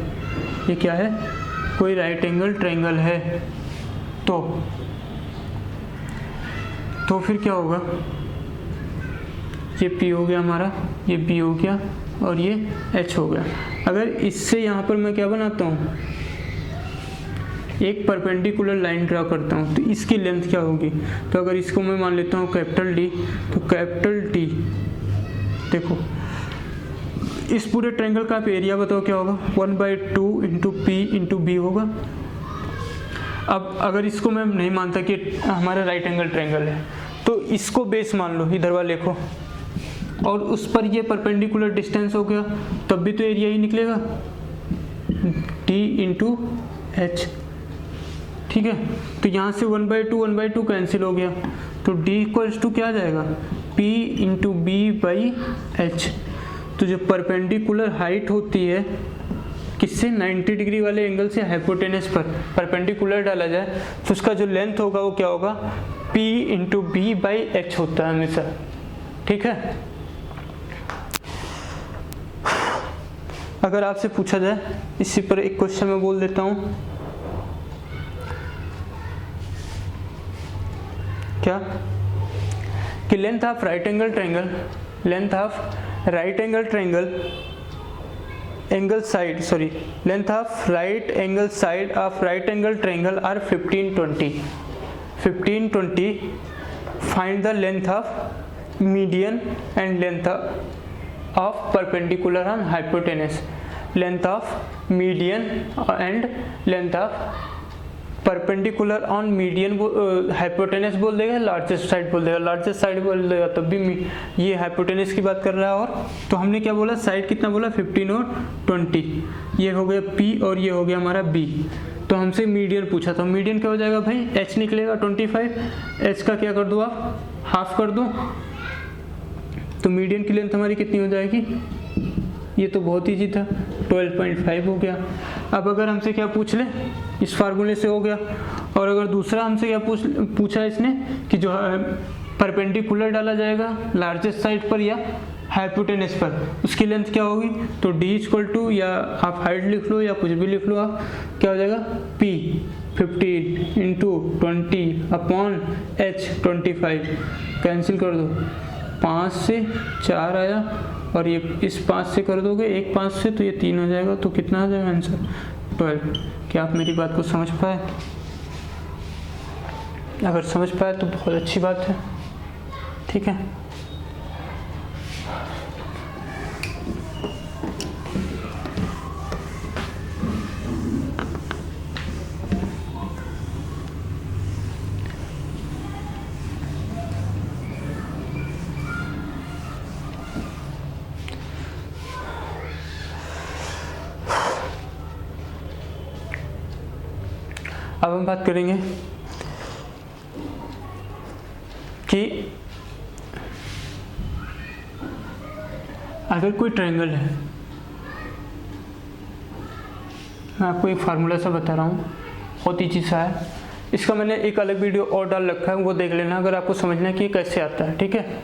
ये क्या है, कोई राइट एंगल ट्रायंगल है, तो फिर क्या होगा, ये P हो गया हमारा, ये B हो गया, और ये h हो गया। अगर इससे यहाँ पर मैं क्या बनाता हूँ, एक परपेंडिकुलर लाइन ड्रा करता हूँ, तो इसकी लेंथ क्या होगी। तो अगर इसको मैं मान लेता हूँ कैपिटल D, तो कैपिटल T, देखो इस पूरे ट्रायंगल का आप एरिया बताओ क्या होगा, 1/2 इंटू पी इंटू बी होगा। अब अगर इसको मैं नहीं मानता कि हमारा राइट एंगल ट्रायंगल है, तो इसको बेस मान लो, इधर वाले को, और उस पर ये परपेंडिकुलर डिस्टेंस हो गया, तब भी तो एरिया ही निकलेगा, D इंटू एच। ठीक है, तो यहाँ से 1/2 कैंसिल हो गया, तो D इक्वल्स टू क्या आ जाएगा, P into b by h. तो जो परपेंडिकुलर हाइट होती है किससे, 90 डिग्री वाले एंगल से हाइपोटेनस पर परपेंडिकुलर डाला जाए, तो उसका जो लेंथ होगा वो क्या होगा, P into b by h होता है हमेशा। ठीक है, अगर आपसे पूछा जाए, इसी पर एक क्वेश्चन मैं बोल देता हूँ, क्या कि length of right angle triangle, length of right angle triangle angle side, sorry, length of right angle side of right angle triangle are 1520। Find the length of median and length of perpendicular on hypotenuse. Length of median and length of perpendicular on median hypotenuse बोल देगा, लार्जेस्ट साइड बोल देगा, लार्जेस्ट साइड बोल देगा, तब भी ये हाइपोटेनस की बात कर रहा है। और तो हमने क्या बोला, साइड कितना बोला, 15 और 20, ये हो गया P और ये हो गया हमारा B। तो हमसे मीडियन पूछा था, मीडियन क्या हो जाएगा भाई, H निकलेगा 25, H का क्या कर दो आप, हाफ कर दो, तो मीडियन की लेंथ हमारी कितनी हो जाएगी, ये तो बहुत ईजी था, 12.5 हो गया। अब अगर हमसे क्या पूछ ले, इस फार्मूले से हो गया, और अगर दूसरा हमसे क्या पूछा इसने कि जो परपेंडिकुलर डाला जाएगा लार्जेस्ट साइड पर या हाइपोटेनस पर, उसकी लेंथ क्या होगी, तो D इक्वल टू, या आप हाइट लिख लो या कुछ भी लिख लो आप, क्या हो जाएगा, P 15 into 20 upon H 25, cancel कर दो, 5 से 4 आया, और ये इस 5 से कर दोगे, एक 5 से, तो ये 3 हो जाएगा, तो कितना आ जाएगा आंसर, 12। क्या आप मेरी बात को समझ पाए? अगर समझ पाए तो बहुत अच्छी बात है। ठीक है, अब हम बात करेंगे कि अगर कोई ट्रायंगल है, मैं आपको एक फार्मूला सा बता रहा हूँ, बहुत ईजी सा है, इसका मैंने एक अलग वीडियो और डाल रखा है, वो देख लेना अगर आपको समझना है कि ये कैसे आता है। ठीक है,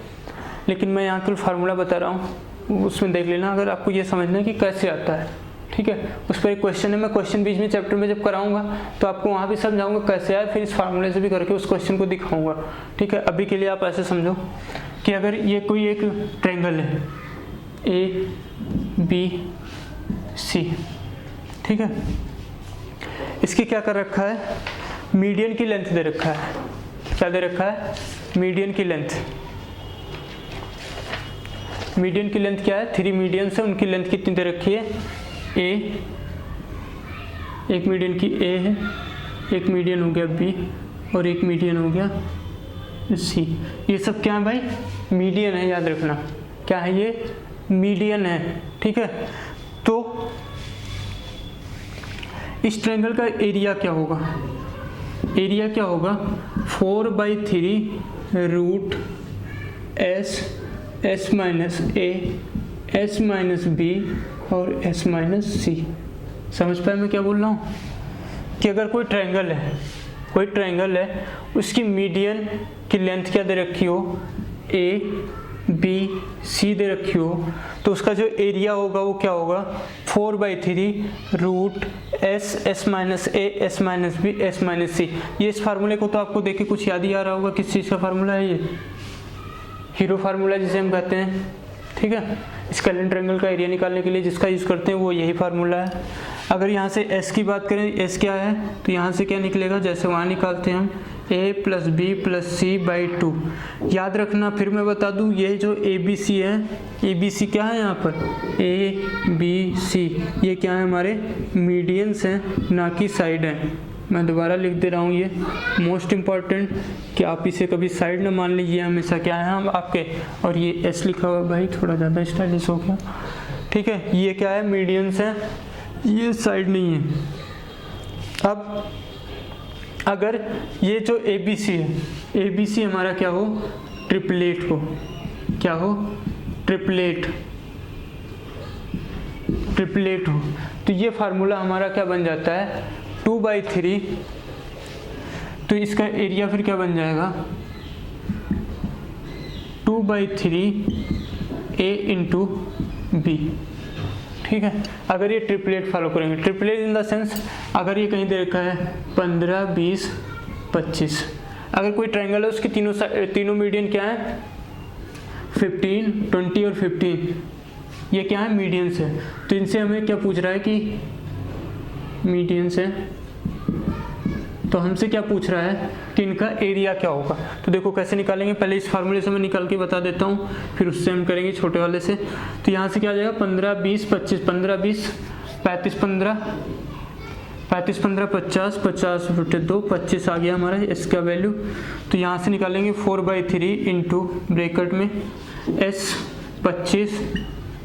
लेकिन मैं यहाँ केवल फार्मूला बता रहा हूँ, उसमें देख लेना अगर आपको ये समझना है कि कैसे आता है। ठीक है, उस पर एक क्वेश्चन है, मैं क्वेश्चन बीच में चैप्टर में जब कराऊंगा तो आपको वहाँ भी समझाऊंगा कैसे आए, फिर इस फार्मूले से भी करके उस क्वेश्चन को दिखाऊंगा। ठीक है, अभी के लिए आप ऐसे समझो कि अगर ये कोई एक ट्रायंगल है ABC, ठीक है, इसकी क्या कर रखा है, मीडियन की लेंथ दे रखा है, क्या दे रखा है, मीडियन की लेंथ। मीडियन की लेंथ क्या है, 3 मीडियन है, उनकी लेंथ कितनी दे रखी है, A, एक मीडियन की A है, एक मीडियन हो गया B और एक मीडियन हो गया C। ये सब क्या है भाई, मीडियन है, याद रखना क्या है, ये मीडियन है। ठीक है, तो इस ट्रायंगल का एरिया क्या होगा, एरिया क्या होगा, 4/3 root S minus A, S minus B और S माइनस C। समझ पाए मैं क्या बोल रहा हूँ, कि अगर कोई ट्रायंगल है, कोई ट्रायंगल है, उसकी मीडियन की लेंथ क्या दे रखी हो, A B C दे रखी हो, तो उसका जो एरिया होगा वो क्या होगा, 4/3 root S minus A, S minus B, S minus C। ये इस फार्मूले को तो आपको देख के कुछ याद ही आ रहा होगा, किस चीज़ का फार्मूला है, ये हीरो फार्मूला जिसे हम कहते हैं। ठीक है, स्केलेटन ट्रायंगल का एरिया निकालने के लिए जिसका यूज़ करते हैं वो यही फार्मूला है। अगर यहाँ से एस की बात करें, एस क्या है, तो यहाँ से क्या निकलेगा, जैसे वहाँ निकालते हैं हम a plus b plus c by 2। याद रखना, फिर मैं बता दूँ, ये जो ए बी सी है, ए बी सी क्या है यहाँ पर, ए बी सी, ये क्या है, हमारे मीडियंस हैं, ना कि साइड हैं। मैं दोबारा लिख दे रहा हूँ, ये मोस्ट इम्पॉर्टेंट कि आप इसे कभी साइड ना मान लीजिए, हमेशा क्या है हम आपके, और ये एस लिखा हुआ भाई थोड़ा ज़्यादा स्टाइलिश हो गया, ठीक है। ये क्या है, मीडियंस हैं, ये साइड नहीं है। अब अगर ये जो ए बी सी है, ए बी सी हमारा क्या हो, ट्रिपलेट हो, क्या हो, ट्रिपलेट, ट्रिपलेट हो, तो ये फार्मूला हमारा क्या बन जाता है, 2/3। तो इसका एरिया फिर क्या बन जाएगा, 2/3 a इंटू बी, ठीक है। अगर ये ट्रिपलेट फॉलो करेंगे, ट्रिपलेट इन द सेंस अगर ये कहीं दे रखा है 15, 20, 25, अगर कोई ट्रायंगल है उसके तीनों मीडियन क्या है, 15, 20 और 15, ये क्या है, मीडियंस है। तो इनसे हमें क्या पूछ रहा है कि मीडियंस है, तो हमसे क्या पूछ रहा है कि इनका एरिया क्या होगा। तो देखो कैसे निकालेंगे, पहले इस फार्मूले से मैं निकाल के बता देता हूँ, फिर उससे हम करेंगे छोटे वाले से। तो यहाँ से क्या आ जाएगा, 15, 20, 25, 15, 20, 35, 15, 35, 15, 50, 50 बटे 2, 25 आ गया हमारा इसका वैल्यू। तो यहाँ से निकालेंगे 4/3 इंटू ब्रैकेट में s 25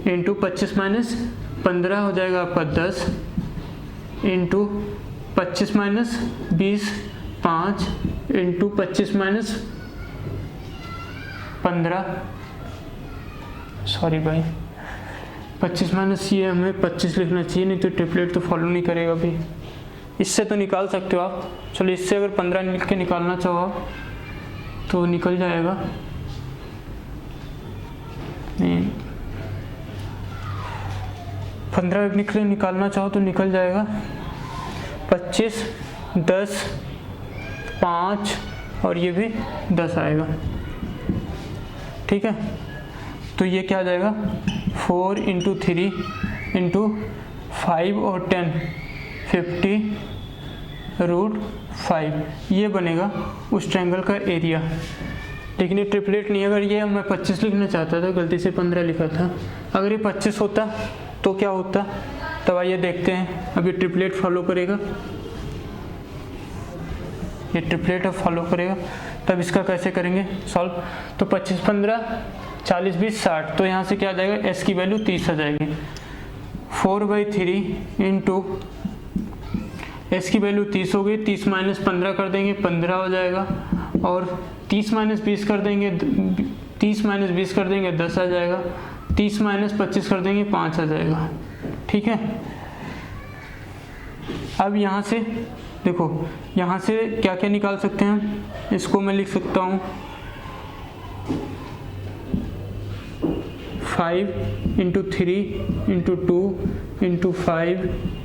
इंटू 25 माइनस 15 हो जाएगा आपका 10 into 25 minus 20 5 into 25 minus 15, sorry भाई 25 माइनस, ये हमें 25 लिखना चाहिए, नहीं तो ट्रिपलेट तो फॉलो नहीं करेगा भी। इससे तो निकाल सकते हो आप, चलो इससे अगर 15 लिख के निकालना चाहो तो निकल जाएगा, नहीं 15 निकालना चाहो तो निकल जाएगा। 25, 10, 5 और ये भी 10 आएगा, ठीक है। तो ये क्या आ जाएगा, 4 इंटू 3 इंटू 5 और 10, 50√5, ये बनेगा उस ट्रायंगल का एरिया। लेकिन ये ट्रिपलेट नहीं, अगर ये मैं 25 लिखना चाहता था, गलती से 15 लिखा था, अगर ये 25 होता तो क्या होता, तब आइए देखते हैं। अब ये ट्रिपलेट फॉलो करेगा, ये ट्रिपलेट अब फॉलो करेगा, तब इसका कैसे करेंगे सॉल्व। तो 25, 15, 40, 20, 60, तो यहाँ से क्या आ जाएगा, एस की वैल्यू 30 आ जाएगी। 4/3 इंटू एस की वैल्यू 30 हो गई, 30 माइनस 15 कर देंगे 15 हो जाएगा, और 30 माइनस 20 कर देंगे, 30 माइनस 20 कर देंगे 10 आ जाएगा, 30 माइनस 25 कर देंगे 5 आ जाएगा, ठीक है। अब यहाँ से देखो, यहाँ से क्या क्या निकाल सकते हैं हम, इसको मैं लिख सकता हूँ 5 into 3 into 2 into 5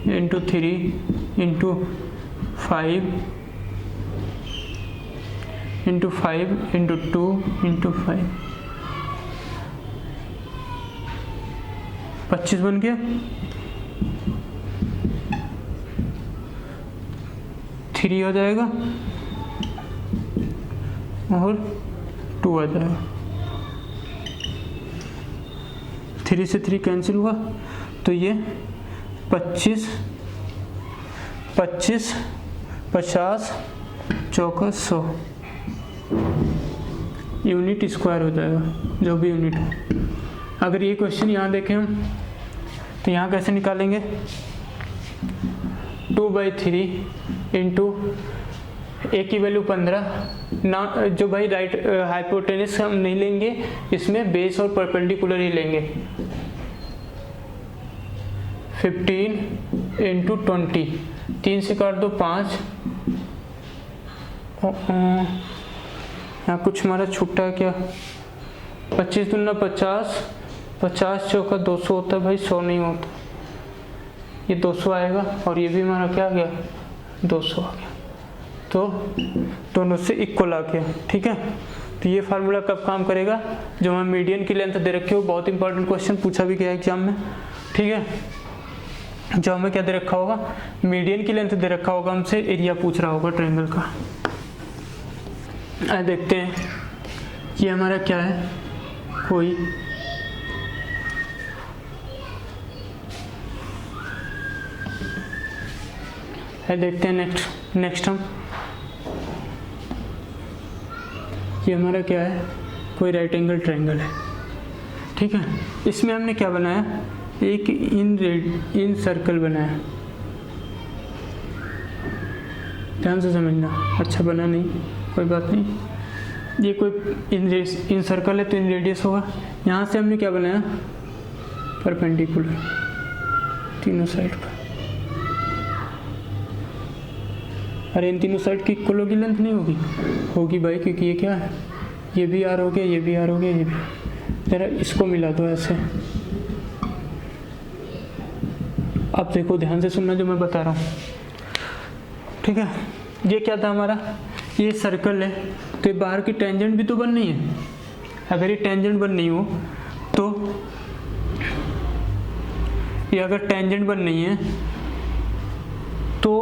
into 3 into 5 into 5 into 2 into 5, 25 बन गया। 3 हो जाएगा और 2 आ जाएगा, 3 से 3 कैंसिल हुआ, तो ये 25, 50, 4 100 यूनिट स्क्वायर हो जाएगा, जो भी यूनिट है। अगर ये क्वेश्चन यहाँ देखें हम, तो यहाँ कैसे निकालेंगे, 2/3 इंटू ए की वैल्यू 15 ना, जो भाई राइट हाइपोटेनस हम नहीं लेंगे, इसमें बेस और परपेंडिकुलर ही लेंगे। 15 इंटू 20, 3 से काट दो 5, यहाँ कुछ हमारा छूटा है क्या, 25 दूना 50, 50 चौका 200 होता है भाई, 100 नहीं होता, ये 200 आएगा, और ये भी हमारा क्या आ गया, 200 आ गया। तो दोनों से इक्वल आ गया, ठीक है। तो ये फार्मूला कब काम करेगा, जो हमें मीडियन की लेंथ दे रखी हो। बहुत इंपॉर्टेंट क्वेश्चन पूछा भी गया एग्जाम में, ठीक है। जो हमें क्या दे रखा होगा, मीडियन की लेंथ दे रखा होगा, हमसे एरिया पूछ रहा होगा ट्रायंगल का। देखते हैं ये हमारा क्या है, कोई है। देखते हैं नेक्स्ट हम, ये हमारा क्या है, कोई राइट एंगल ट्रायंगल है, ठीक है। इसमें हमने क्या बनाया, एक इन सर्कल बनाया। ध्यान से समझना, अच्छा बना नहीं, कोई बात नहीं। ये कोई इन सर्कल है तो इन रेडियस होगा। यहाँ से हमने क्या बनाया, परपेंडिकुलर तीनों साइड पर। अरे इन तीनों साइड की इक्वल होगी लेंथ, नहीं होगी? होगी भाई, क्योंकि ये क्या है, ये भी आर हो गया, ये भी आर हो गया, ये भी। जरा इसको मिला दो ऐसे। अब देखो ध्यान से सुनना जो मैं बता रहा हूँ, ठीक है। ये क्या था हमारा, ये सर्कल है, तो ये बाहर की टेंजेंट भी तो बननी है। अगर ये टेंजेंट बननी हो तो ये अगर टेंजेंट बननी है तो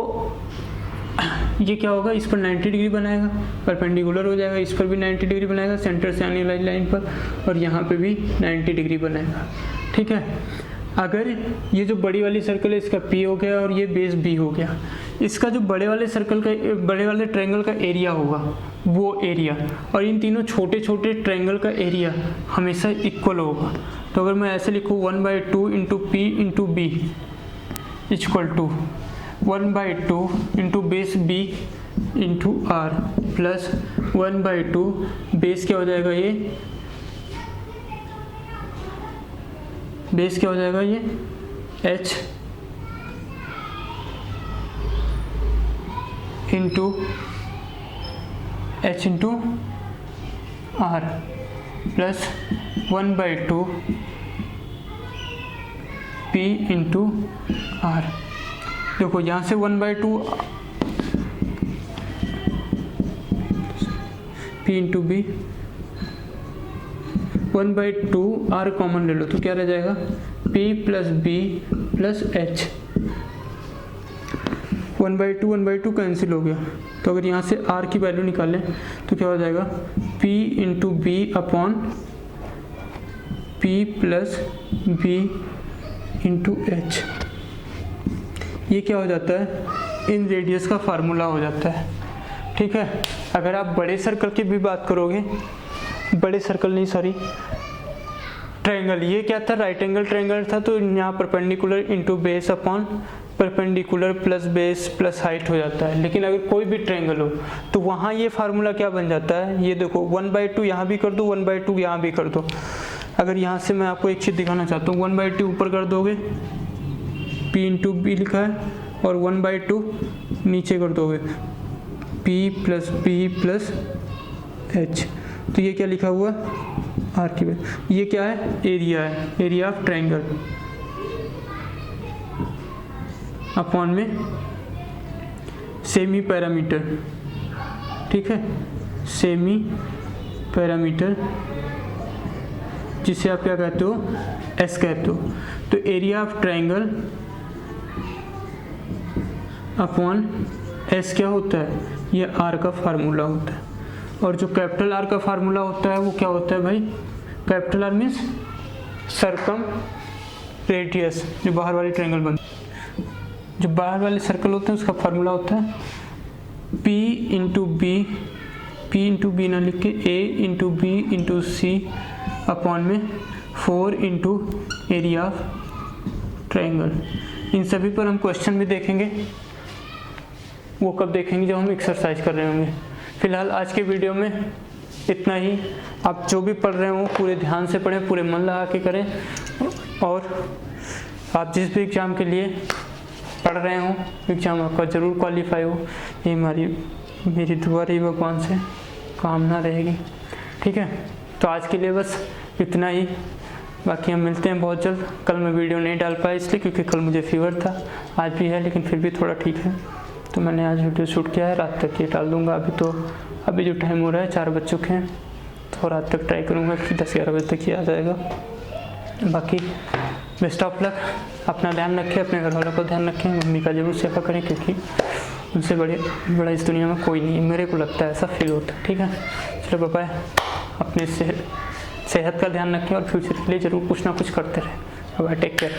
ये क्या होगा, इस पर 90 डिग्री बनाएगा, परपेंडिकुलर हो जाएगा, इस पर भी 90 डिग्री बनाएगा सेंटर से आने वाली लाइन पर, और यहाँ पे भी 90 डिग्री बनाएगा, ठीक है। अगर ये जो बड़ी वाली सर्कल है इसका P हो गया और ये बेस B हो गया, इसका जो बड़े वाले सर्कल का, बड़े वाले ट्रायंगल का एरिया होगा वो एरिया, और इन तीनों छोटे छोटे ट्रायंगल का एरिया हमेशा इक्वल होगा। तो अगर मैं ऐसे लिखूँ 1/2 into P into B equal to 1/2 into base B into R plus 1/2 base क्या हो जाएगा, ये बेस क्या हो जाएगा, ये H into R plus 1/2 P into R। देखो यहाँ से 1/2 P into B, 1/2 R common ले लो तो क्या रह जाएगा, P plus B plus H। 1/2 cancel हो गया, तो अगर यहाँ से R की वैल्यू निकालें तो क्या हो जाएगा, P into B upon P plus B into H। ये क्या हो जाता है, इन रेडियस का फार्मूला हो जाता है, ठीक है। अगर आप बड़े सर्कल की भी बात करोगे, बड़े सर्कल नहीं सॉरी ट्रायंगल, ये क्या था, राइट एंगल ट्रायंगल था, तो यहाँ perpendicular into base upon perpendicular plus base plus height हो जाता है। लेकिन अगर कोई भी ट्रायंगल हो तो वहाँ ये फार्मूला क्या बन जाता है, ये देखो 1/2 यहाँ भी कर दो, 1/2 यहाँ भी कर दो। अगर यहाँ से मैं आपको एक चीज़ दिखाना चाहता हूँ, 1/2 ऊपर कर दोगे, P इंटू B लिखा है, और 1/2 नीचे कर दोगे, P plus B plus H। तो ये क्या लिखा हुआ, R की वैल्यू। ये क्या है, एरिया है, एरिया ऑफ ट्रायंगल अपॉन में सेमी पैरामीटर, ठीक है, सेमी पैरामीटर जिसे आप क्या कहते हो, S कहते हो। तो area of triangle upon S क्या होता है, ये R का फार्मूला होता है। और जो कैपिटल R का फार्मूला होता है वो क्या होता है भाई, कैपिटल R मीन्स सरकम रेडियस, जो बाहर वाली ट्रायंगल बनती है, जो बाहर वाले सर्कल होते हैं उसका फार्मूला होता है P इंटू बी ना लिख के A into B into C upon में 4 इंटू एरिया ऑफ ट्रायंगल। इन सभी पर हम क्वेश्चन भी देखेंगे, वो कब देखेंगे, जब हम एक्सरसाइज कर रहे होंगे। फिलहाल आज के वीडियो में इतना ही। आप जो भी पढ़ रहे हो पूरे ध्यान से पढ़ें, पूरे मन लगा के करें, और आप जिस भी एग्ज़ाम के लिए पढ़ रहे हो एग्ज़ाम आपका ज़रूर क्वालिफाई हो, ये मेरी दुआ रही भगवान से, कामना रहेगी, ठीक है। तो आज के लिए बस इतना ही, बाकी हम मिलते हैं बहुत जल्द। कल मैं वीडियो नहीं डाल पाया इसलिए क्योंकि कल मुझे फीवर था, आज भी है लेकिन फिर भी थोड़ा ठीक है, तो मैंने आज वीडियो शूट किया है, रात तक ये डाल दूँगा। अभी जो टाइम हो रहा है 4 बज चुके हैं, तो रात तक ट्राई करूँगा कि 10-11 बजे तक ही आ जाएगा। बाकी बेस्ट ऑफ लक, अपना ध्यान रखें, अपने घर वालों का ध्यान रखें, मम्मी का जरूर सेवा करें क्योंकि उनसे बड़ा इस दुनिया में कोई नहीं है, मेरे को लगता है, ऐसा फील होता है। ठीक है, चलो बाय, अपने सेहत का ध्यान रखें और फ्यूचर के लिए ज़रूर कुछ ना कुछ करते रहें। Bye, take care.